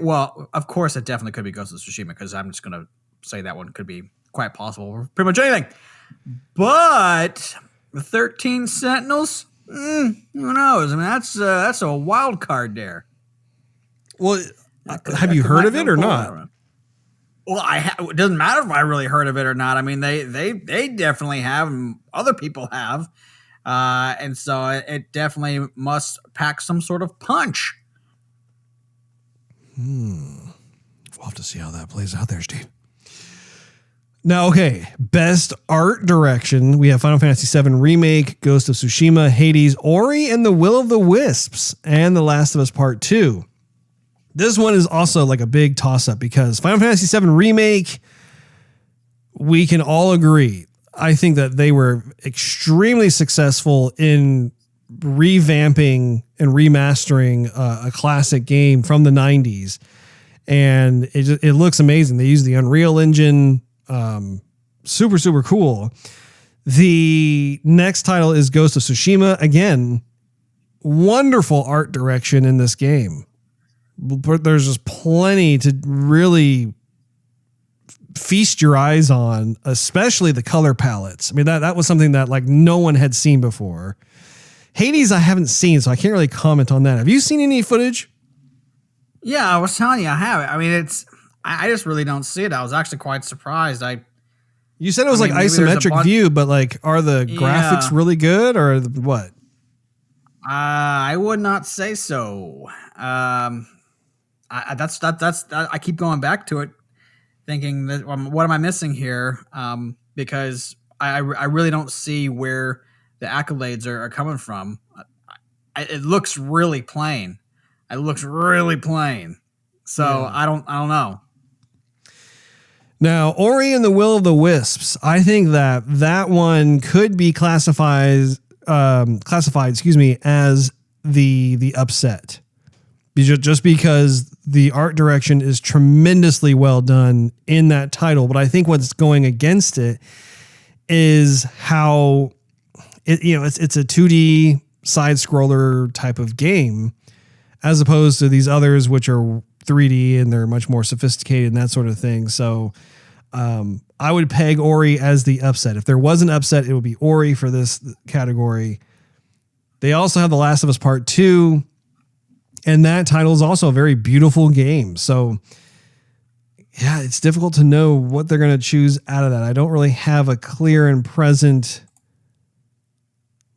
Well, of course, it definitely could be Ghost of Tsushima because I'm just gonna say that one could be quite possible for pretty much anything. But the 13 Sentinels, who knows? I mean, that's a wild card there. Well, have you heard of it or not? Well, it doesn't matter if I really heard of it or not. I mean, they definitely have, and other people have. And so it definitely must pack some sort of punch. We'll have to see how that plays out there, Steve. Now, okay, Best Art Direction. We have Final Fantasy VII Remake, Ghost of Tsushima, Hades, Ori and the Will of the Wisps, and The Last of Us Part 2. This one is also like a big toss-up because Final Fantasy VII Remake, we can all agree, I think that they were extremely successful in revamping and remastering a classic game from the 90s. And it looks amazing. They use the Unreal Engine. Super, super cool. The next title is Ghost of Tsushima. Again, wonderful art direction in this game. But there's just plenty to really feast your eyes on, especially the color palettes. I mean, that was something that like no one had seen before. Hades, I haven't seen, so I can't really comment on that. Have you seen any footage? Yeah, I was telling you, I have. I mean, I just really don't see it. I was actually quite surprised. You said it was like isometric view, but like, are the graphics really good or what? I would not say so. I keep going back to it, thinking that what am I missing here? Because I really don't see where the accolades are coming from. It looks really plain. It looks really plain. So yeah. I don't know. Now, Ori and the Will of the Wisps, I think that one could be classified, as the upset. Just because the art direction is tremendously well done in that title. But I think what's going against it is how it's a 2D side scroller type of game, as opposed to these others, which are 3D and they're much more sophisticated and that sort of thing. So I would peg Ori as the upset. If there was an upset, it would be Ori for this category. They also have The Last of Us Part 2, and that title is also a very beautiful game. So yeah, it's difficult to know what they're going to choose out of that. I don't really have a clear and present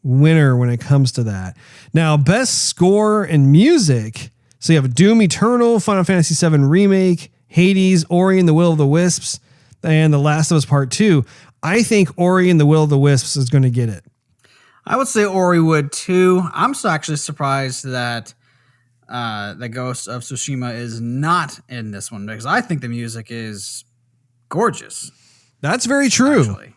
winner when it comes to that. Now, best score and music. So you have Doom Eternal, Final Fantasy VII Remake, Hades, Ori and the Will of the Wisps, and The Last of Us Part 2. I think Ori and the Will of the Wisps is going to get it. I would say Ori would too. I'm so actually surprised that the Ghost of Tsushima is not in this one, because I think the music is gorgeous. That's very true. Actually.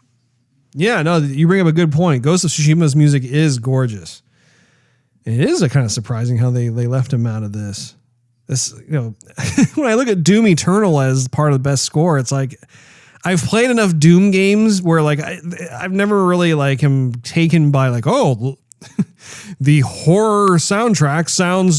Yeah, no, you bring up a good point. Ghost of Tsushima's music is gorgeous. And it is a kind of surprising how they left him out of this. When I look at Doom Eternal as part of the best score, it's like I've played enough Doom games where like I've never really like am taken by like, oh, the horror soundtrack sounds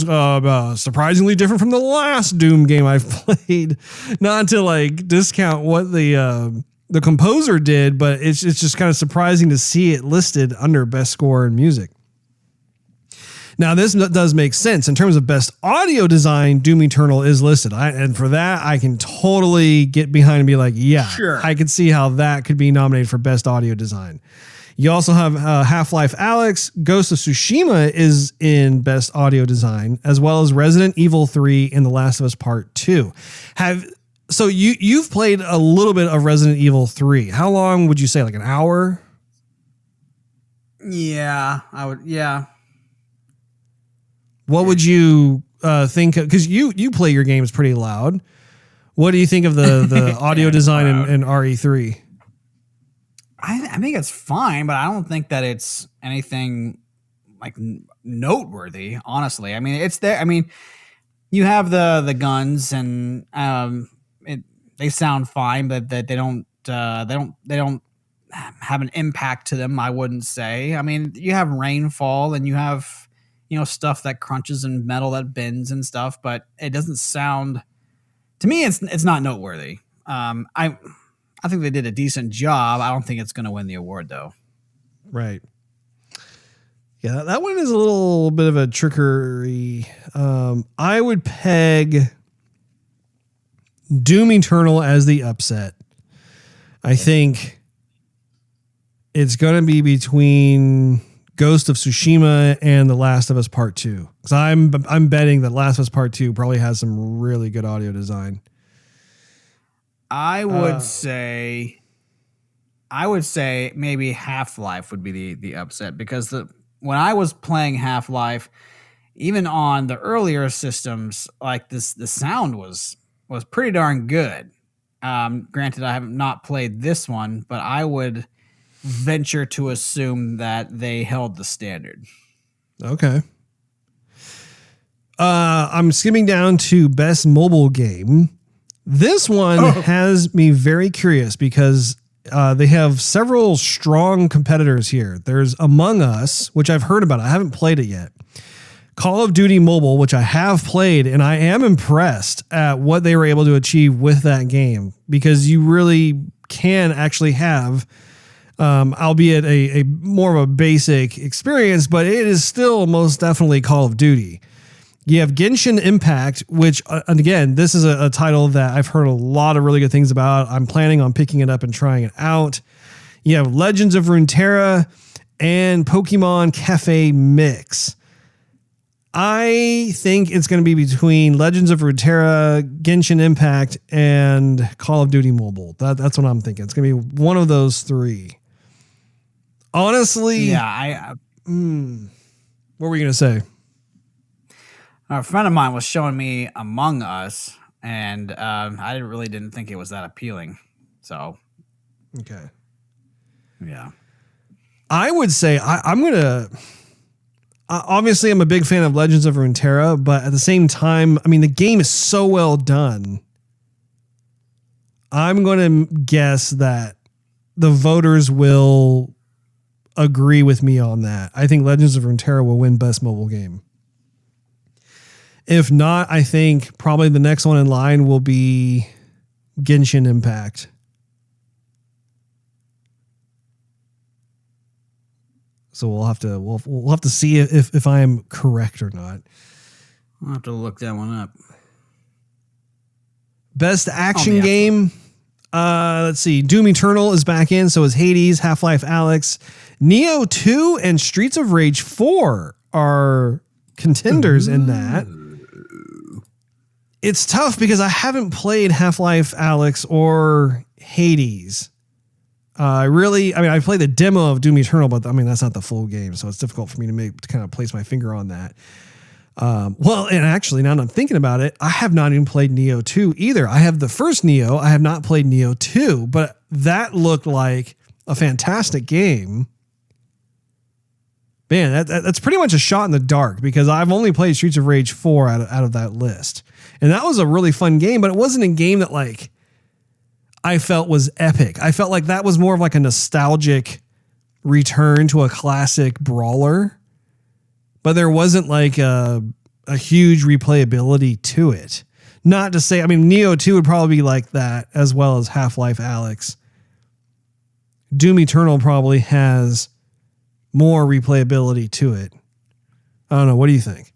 surprisingly different from the last Doom game I've played. Not to like discount what the composer did, but it's just kind of surprising to see it listed under best score and music. Now, this does make sense. In terms of best audio design, Doom Eternal is listed. And for that, I can totally get behind and be like, yeah, sure. I could see how that could be nominated for best audio design. You also have Half-Life Alyx. Ghost of Tsushima is in Best Audio Design, as well as Resident Evil 3 and The Last of Us Part 2. So you've played a little bit of Resident Evil 3. How long would you say? Like an hour? Yeah, I would. Yeah. What would you think? Because you play your games pretty loud. What do you think of the audio design in RE3? I think it's fine, but I don't think that it's anything like noteworthy. Honestly, I mean, it's there. I mean, you have the guns, and they sound fine, but that they don't have an impact to them. I wouldn't say. I mean, you have rainfall, and you have stuff that crunches and metal that bends and stuff, but it doesn't sound. To me, it's not noteworthy. I think they did a decent job. I don't think it's going to win the award, though. Right. Yeah, that one is a little bit of a trickery. I would peg Doom Eternal as the upset. I think it's going to be between Ghost of Tsushima and The Last of Us Part 2. Because I'm betting that Last of Us Part 2 probably has some really good audio design. I would say maybe Half-Life would be the upset, because when I was playing Half-Life, even on the earlier systems, like the sound was pretty darn good. Granted, I have not played this one, but I would venture to assume that they held the standard. Okay. I'm skimming down to Best Mobile Game. This one has me very curious because they have several strong competitors here. There's Among Us, which I've heard about. I haven't played it yet. Call of Duty Mobile, which I have played, and I am impressed at what they were able to achieve with that game, because you really can actually have, albeit a more of a basic experience, but it is still most definitely Call of Duty. You have Genshin Impact, which, and again, this is a title that I've heard a lot of really good things about. I'm planning on picking it up and trying it out. You have Legends of Runeterra and Pokemon Cafe Mix. I think it's going to be between Legends of Runeterra, Genshin Impact, and Call of Duty Mobile. That's what I'm thinking. It's going to be one of those three. Honestly, yeah. What were you going to say? A friend of mine was showing me Among Us, and I really didn't think it was that appealing. So, okay, yeah, I would say I'm gonna. Obviously, I'm a big fan of Legends of Runeterra, but at the same time, I mean, the game is so well done. I'm going to guess that the voters will agree with me on that. I think Legends of Runeterra will win Best Mobile Game. If not, I think probably the next one in line will be Genshin Impact. So we'll have to see if I am correct or not. I'll have to look that one up. Best action game. Let's see. Doom Eternal is back in. So is Hades, Half-Life Alyx, Neo 2, and Streets of Rage 4 are contenders in that. It's tough because I haven't played Half-Life Alyx or Hades. I played the demo of Doom Eternal, but I mean, that's not the full game. So it's difficult for me to kind of place my finger on that. And actually, now that I'm thinking about it, I have not even played Neo 2 either. I have the first Neo. I have not played Neo 2, but that looked like a fantastic game. Man, that's pretty much a shot in the dark, because I've only played Streets of Rage 4 out of that list. And that was a really fun game, but it wasn't a game that like I felt was epic. I felt like that was more of like a nostalgic return to a classic brawler, but there wasn't like a huge replayability to it. Not to say, I mean, Neo 2 would probably be like that, as well as Half-Life Alyx. Doom Eternal probably has more replayability to it. I don't know. What do you think?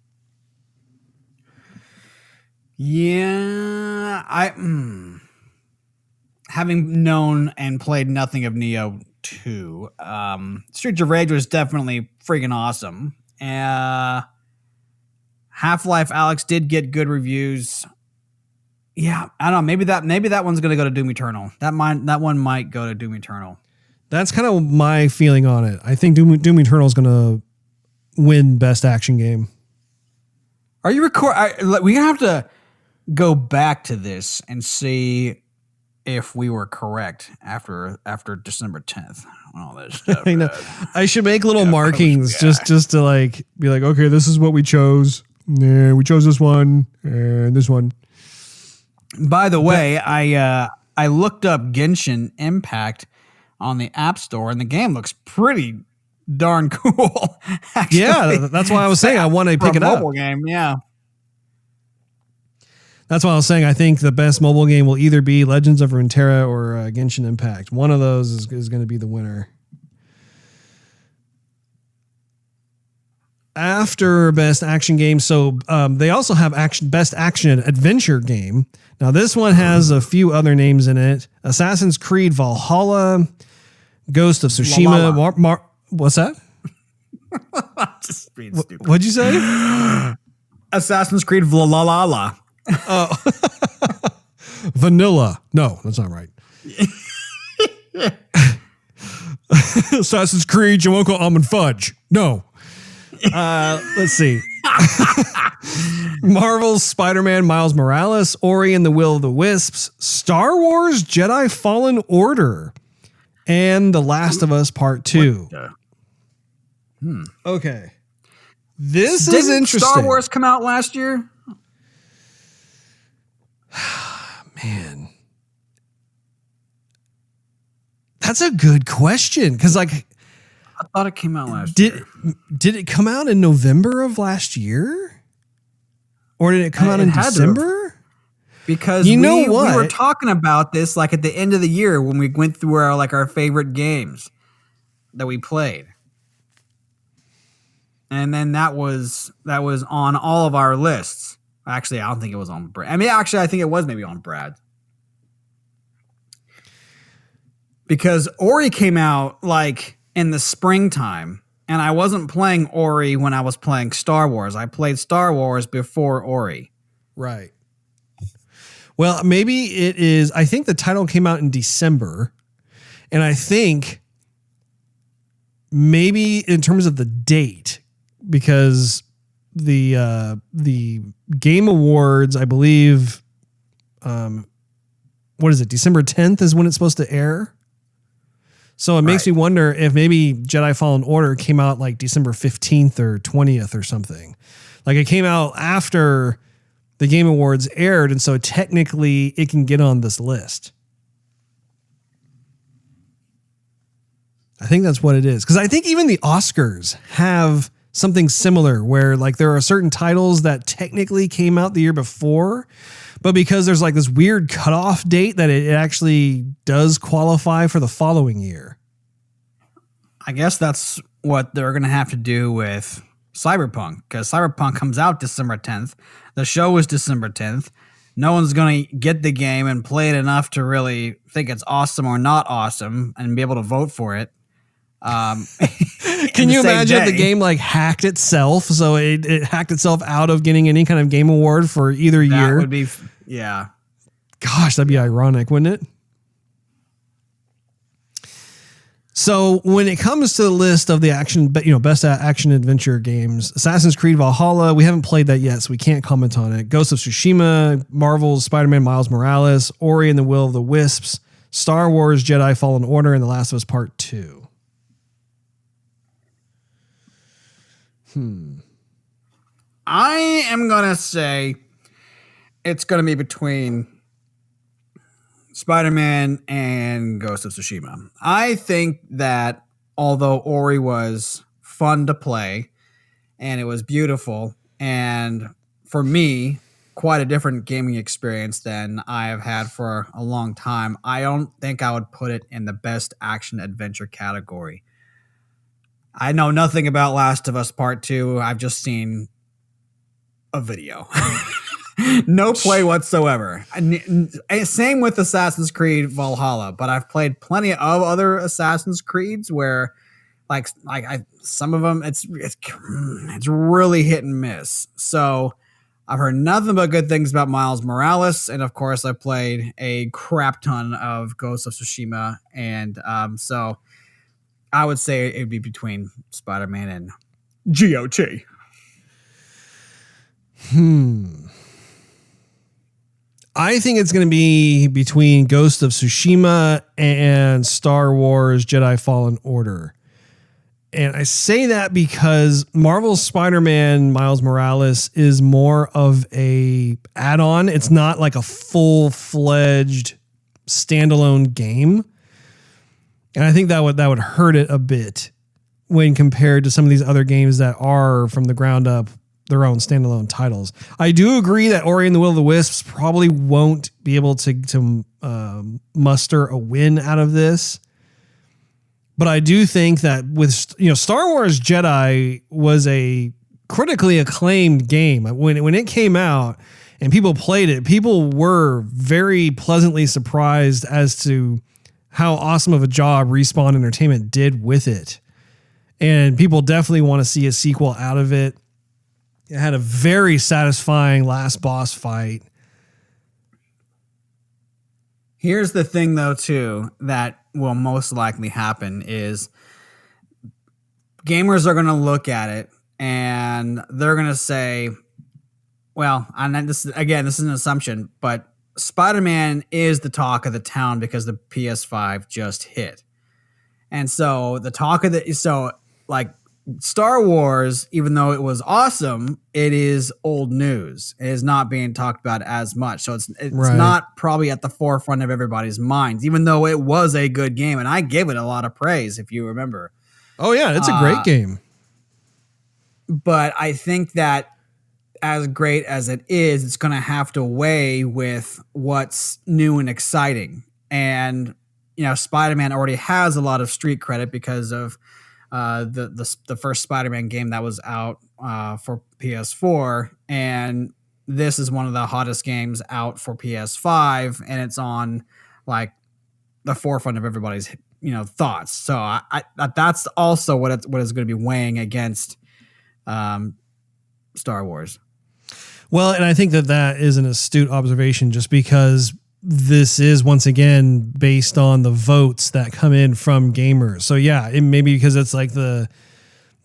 Yeah, having known and played nothing of Neo 2. Streets of Rage was definitely freaking awesome. Half-Life Alyx did get good reviews. Yeah, I don't know. Maybe that one's gonna go to Doom Eternal. That one might go to Doom Eternal. That's kind of my feeling on it. I think Doom Eternal is gonna win Best Action Game. Are you we have to go back to this and see if we were correct after December 10th. All this stuff. I know. I should make little markings just to like be like, okay, this is what we chose. Yeah, we chose this one and this one. By the way, I looked up Genshin Impact on the App Store, and the game looks pretty darn cool. Actually. Yeah, that's why I was saying I want to pick it up. Mobile game, yeah. That's why I was saying I think the best mobile game will either be Legends of Runeterra or Genshin Impact. One of those is going to be the winner. After Best Action Game, so they also have Best Action Adventure Game. Now this one has a few other names in it: Assassin's Creed Valhalla, Ghost of Tsushima. What's that? Just being stupid. What'd you say? Assassin's Creed Valhalla. Oh, Vanilla. No, that's not right. Assassin's Creed Jamocha Almond Fudge. No. Let's see. Marvel's Spider-Man Miles Morales, Ori and the Will of the Wisps, Star Wars Jedi Fallen Order, and The Last of Us Part 2. Okay. This is interesting. Star Wars come out last year? Man. That's a good question. Because like I thought it came out last year. Did it come out in November of last year? Or did it come out in December? Because we were talking about this like at the end of the year when we went through our favorite games that we played. And then that was on all of our lists. Actually, I don't think it was on Brad. I mean, actually, I think it was maybe on Brad. Because Ori came out like in the springtime, and I wasn't playing Ori when I was playing Star Wars. I played Star Wars before Ori. Right. Well, maybe it is. I think the title came out in December, and I think maybe in terms of the date, because the Game Awards, I believe, what is it? December 10th is when it's supposed to air. So it makes me wonder if maybe Jedi Fallen Order came out like December 15th or 20th or something. Like it came out after the Game Awards aired, and so technically it can get on this list. I think that's what it is. Because I think even the Oscars have something similar where like there are certain titles that technically came out the year before, but because there's like this weird cutoff date that it actually does qualify for the following year. I guess that's what they're going to have to do with Cyberpunk, because Cyberpunk comes out December 10th. The show is December 10th. No one's going to get the game and play it enough to really think it's awesome or not awesome and be able to vote for it. Can you imagine if the game like hacked itself? So it hacked itself out of getting any kind of game award for either year. That would be, yeah. Gosh, that'd be ironic, wouldn't it? So when it comes to the list of the best action adventure games, Assassin's Creed Valhalla, we haven't played that yet, so we can't comment on it. Ghost of Tsushima, Marvel's Spider-Man Miles Morales, Ori and the Will of the Wisps, Star Wars Jedi Fallen Order, and The Last of Us Part 2. I am going to say it's going to be between Spider-Man and Ghost of Tsushima. I think that although Ori was fun to play and it was beautiful, and for me, quite a different gaming experience than I have had for a long time, I don't think I would put it in the best action adventure category. I know nothing about Last of Us Part 2. I've just seen a video. No play whatsoever. Same with Assassin's Creed Valhalla, but I've played plenty of other Assassin's Creeds where some of them it's really hit and miss. So I've heard nothing but good things about Miles Morales, and of course I played a crap ton of Ghost of Tsushima, and so I would say it'd be between Spider-Man and GOT. I think it's going to be between Ghost of Tsushima and Star Wars Jedi Fallen Order. And I say that because Marvel's Spider-Man Miles Morales is more of a add-on. It's not like a full-fledged standalone game. And I think that would hurt it a bit when compared to some of these other games that are from the ground up their own standalone titles. I do agree that Ori and the Will of the Wisps probably won't be able to muster a win out of this. But I do think that with Star Wars Jedi was a critically acclaimed game. When it came out and people played it, people were very pleasantly surprised as to how awesome of a job Respawn Entertainment did with it. And people definitely want to see a sequel out of it. It had a very satisfying last boss fight. Here's the thing, though, too, that will most likely happen is gamers are going to look at it and they're going to say, well, and this is an assumption, but Spider-Man is the talk of the town because the PS5 just hit. And so Star Wars, even though it was awesome, it is old news. It is not being talked about as much. So it's right. Not probably at the forefront of everybody's minds, even though it was a good game. And I gave it a lot of praise, if you remember. Oh, yeah, it's a great game. But I think that as great as it is, it's going to have to weigh with what's new and exciting. And, Spider-Man already has a lot of street credit because of the first Spider-Man game that was out for PS4, and this is one of the hottest games out for PS5, and it's on like the forefront of everybody's thoughts. So I that's also what is going to be weighing against Star Wars. Well, and I think that is an astute observation, just because this is once again based on the votes that come in from gamers. So yeah, it may be because it's like the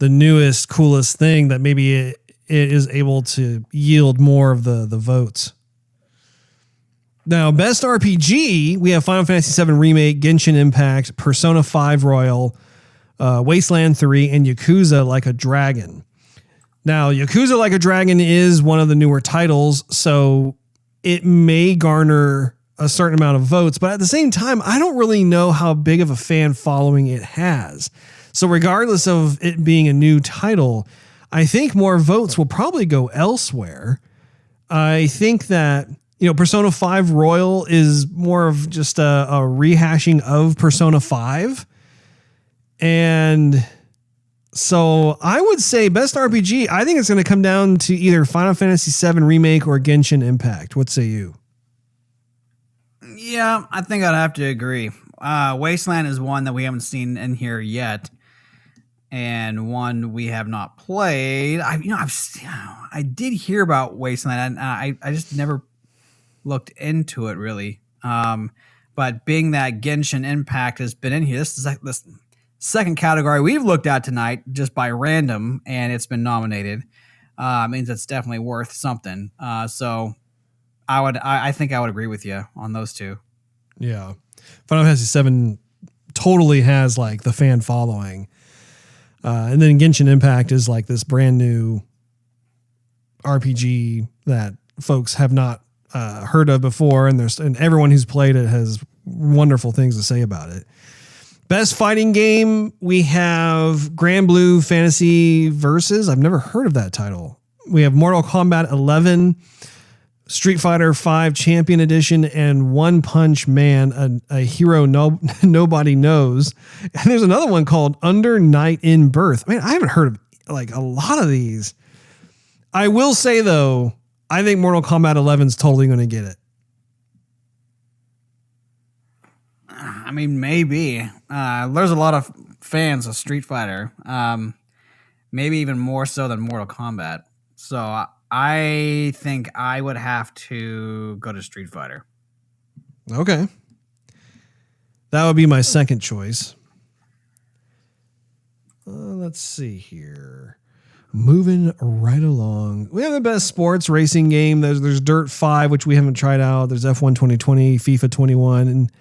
newest, coolest thing that maybe it is able to yield more of the votes. Now, best RPG, we have Final Fantasy VII Remake, Genshin Impact, Persona 5 Royal, Wasteland 3, and Yakuza Like a Dragon. Now, Yakuza Like a Dragon is one of the newer titles, so it may garner a certain amount of votes, but at the same time, I don't really know how big of a fan following it has. So regardless of it being a new title, I think more votes will probably go elsewhere. I think that, Persona 5 Royal is more of just a rehashing of Persona 5. And so I would say best RPG, I think it's going to come down to either Final Fantasy VII Remake or Genshin Impact. What say you? Yeah, I think I'd have to agree. Wasteland is one that we haven't seen in here yet, and one we have not played. I did hear about Wasteland, and I just never looked into it really. But being that Genshin Impact has been in here, this is like this second category we've looked at tonight just by random, and it's been nominated. Means it's definitely worth something. So I think I would agree with you on those two. Yeah. Final Fantasy VII totally has like the fan following. And then Genshin Impact is like this brand new RPG that folks have not heard of before. And everyone who's played it has wonderful things to say about it. Best fighting game, we have Grand Blue Fantasy Versus. I've never heard of that title. We have Mortal Kombat 11, Street Fighter V Champion Edition, and One Punch Man, a hero nobody knows. And there's another one called Under Night in Birth. I mean, I haven't heard of like a lot of these. I will say though, I think Mortal Kombat 11 is totally going to get it. I mean, maybe. There's a lot of fans of Street Fighter, maybe even more so than Mortal Kombat. So I think I would have to go to Street Fighter. Okay. That would be my second choice. Let's see here. Moving right along. We have the best sports racing game. There's Dirt 5, which we haven't tried out. There's F1 2020, FIFA 21, and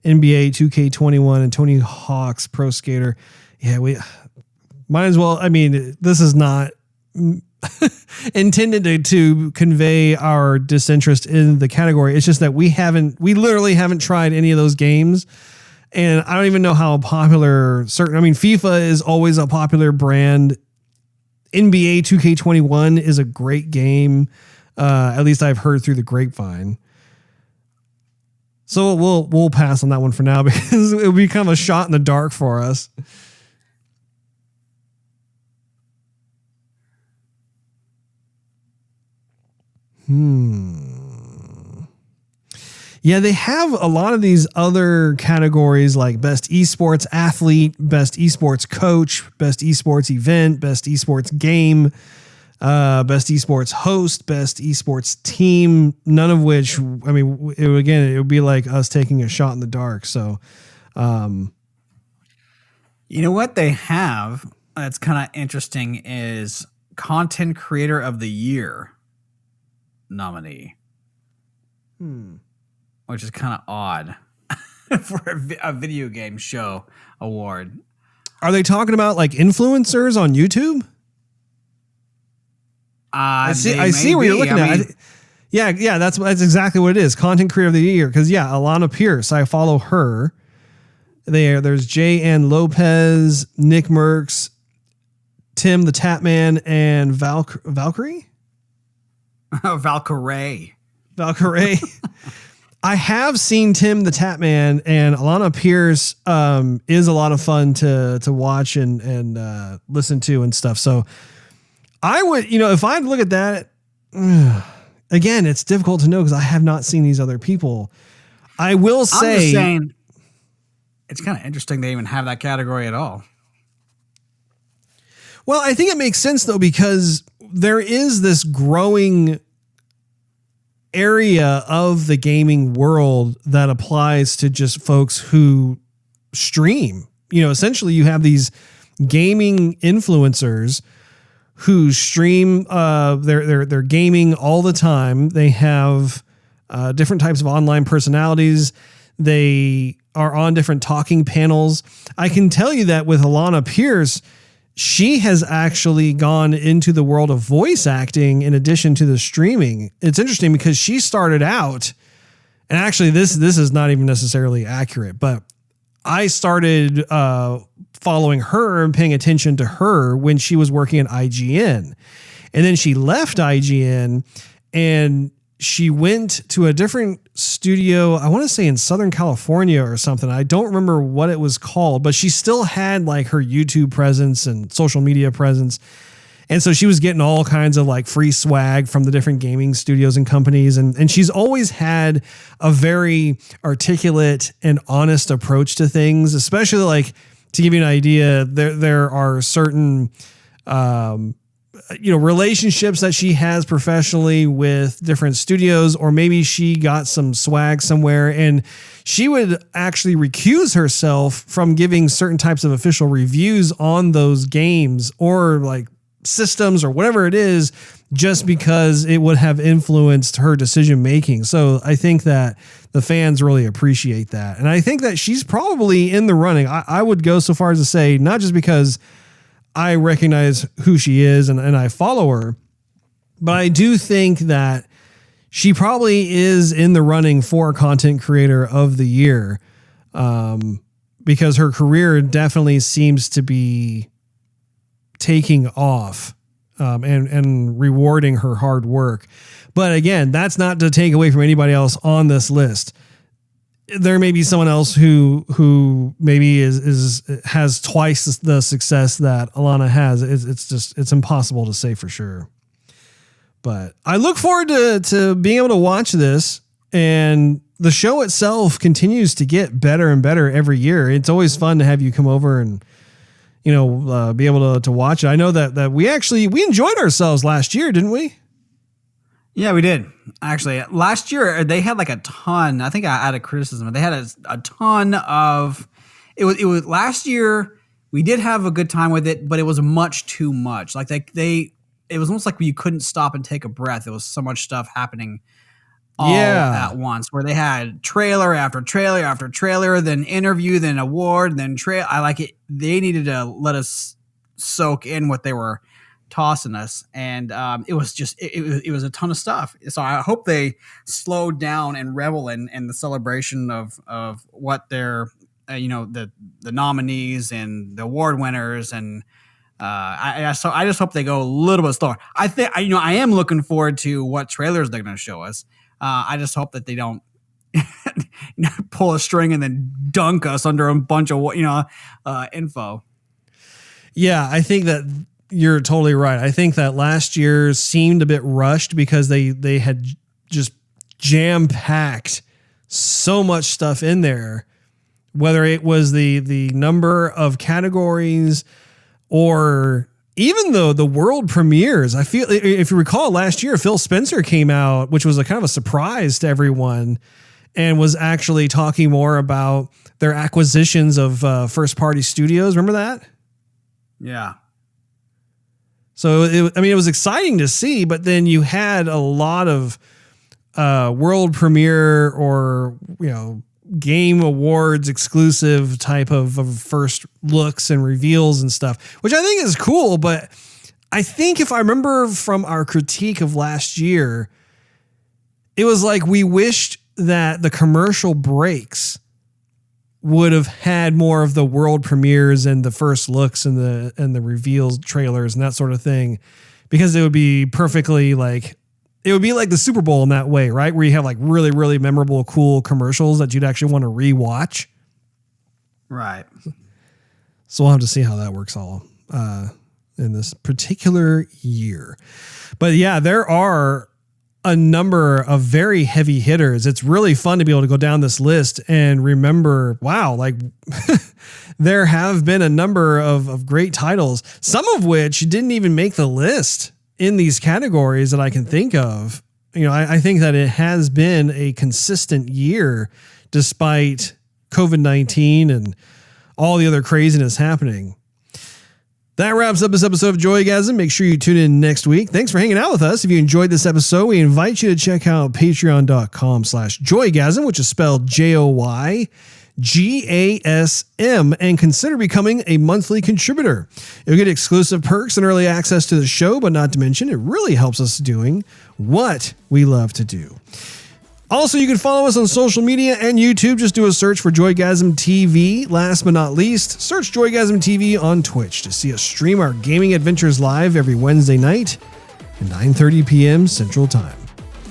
NBA 2K21, and Tony Hawk's Pro Skater. Yeah, we might as well. I mean, this is not intended to convey our disinterest in the category. It's just that we literally haven't tried any of those games. And I don't even know how popular FIFA is always a popular brand. NBA 2K21 is a great game. At least I've heard through the grapevine. So we'll pass on that one for now because it would be kind of a shot in the dark for us. Yeah, they have a lot of these other categories like best esports athlete, best esports coach, best esports event, best esports game, best esports host, best esports team, none of which, I mean, it would be like us taking a shot in the dark. So, you know what they have that's kind of interesting is Content Creator of the Year nominee. Which is kind of odd for a video game show award. Are they talking about like influencers on YouTube? I see what you're looking at. Yeah, that's exactly what it is. Content Creator of the Year. Because Alana Pierce, I follow her. There's J.N. Lopez, Nick Merckx, Tim the Tapman, and Valkyrie. Valkyrie. I have seen Tim the Tapman, and Alana Pierce is a lot of fun to watch and listen to and stuff. So I would, if I'd look at that, again, it's difficult to know because I have not seen these other people. I will say, I'm just saying, it's kind of interesting they even have that category at all. Well, I think it makes sense though, because there is this growing area of the gaming world that applies to just folks who stream. Essentially you have these gaming influencers who stream they're gaming all the time. They have different types of online personalities. They are on different talking panels. I can tell you that with Alana Pierce, she has actually gone into the world of voice acting in addition to the streaming. It's interesting because she started out, and actually this is not even necessarily accurate, but I started following her and paying attention to her when she was working at IGN. And then she left IGN and she went to a different studio, I want to say in Southern California or something. I don't remember what it was called, but she still had like her YouTube presence and social media presence. And so she was getting all kinds of like free swag from the different gaming studios and companies. And she's always had a very articulate and honest approach to things, especially like, to give you an idea, there are certain, relationships that she has professionally with different studios, or maybe she got some swag somewhere and she would actually recuse herself from giving certain types of official reviews on those games or like systems or whatever it is, just because it would have influenced her decision making. So I think that the fans really appreciate that. And I think that she's probably in the running. I would go so far as to say, not just because I recognize who she is and I follow her, but I do think that she probably is in the running for Content Creator of the Year, because her career definitely seems to be taking off and rewarding her hard work. But again, that's not to take away from anybody else on this list. There may be someone else who maybe has twice the success that Alana has. It's impossible to say for sure. But I look forward to being able to watch this, and the show itself continues to get better and better every year. It's always fun to have you come over and, be able to watch it. I know that we enjoyed ourselves last year, didn't we? Yeah, we did. Actually, last year they had like a ton. I think I had a criticism. They had a ton of. It was last year. We did have a good time with it, but it was much too much. Like it was almost like you couldn't stop and take a breath. There was so much stuff happening all at once, where they had trailer after trailer after trailer, then interview, then award, then I like it. They needed to let us soak in what they were tossing us, and it was just it was a ton of stuff. So I hope they slowed down and revel in the celebration of what they're the nominees and the award winners, and I just hope they go a little bit slower. I think I am looking forward to what trailers they're going to show us. I just hope that they don't pull a string and then dunk us under a bunch of info. Yeah, I think that you're totally right. I think that last year seemed a bit rushed because they had just jam-packed so much stuff in there, whether it was the number of categories or even though the world premieres. I feel, if you recall, last year, Phil Spencer came out, which was a kind of a surprise to everyone, and was actually talking more about their acquisitions of first-party studios. Remember that? Yeah. So, it was exciting to see, but then you had a lot of world premiere or, Game Awards exclusive type of first looks and reveals and stuff, which I think is cool. But I think if I remember from our critique of last year, it was like we wished that the commercial breaks would have had more of the world premieres and the first looks and the reveals trailers and that sort of thing, because it would be perfectly like, it would be like the Super Bowl in that way, right? Where you have like really, really memorable, cool commercials that you'd actually want to rewatch. Right. So we'll have to see how that works all in this particular year. But yeah, there are a number of very heavy hitters. It's really fun to be able to go down this list and remember, wow, like there have been a number of great titles, some of which didn't even make the list in these categories that I can think of. I think that it has been a consistent year despite COVID-19 and all the other craziness happening. That wraps up this episode of Joygasm. Make sure you tune in next week. Thanks for hanging out with us. If you enjoyed this episode, we invite you to check out patreon.com/Joygasm, which is spelled JOYGASM, and consider becoming a monthly contributor. You'll get exclusive perks and early access to the show, but not to mention, it really helps us doing what we love to do. Also, you can follow us on social media and YouTube. Just do a search for Joygasm TV. Last but not least, search Joygasm TV on Twitch to see us stream our gaming adventures live every Wednesday night at 9:30 p.m. Central Time.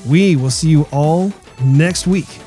We will see you all next week.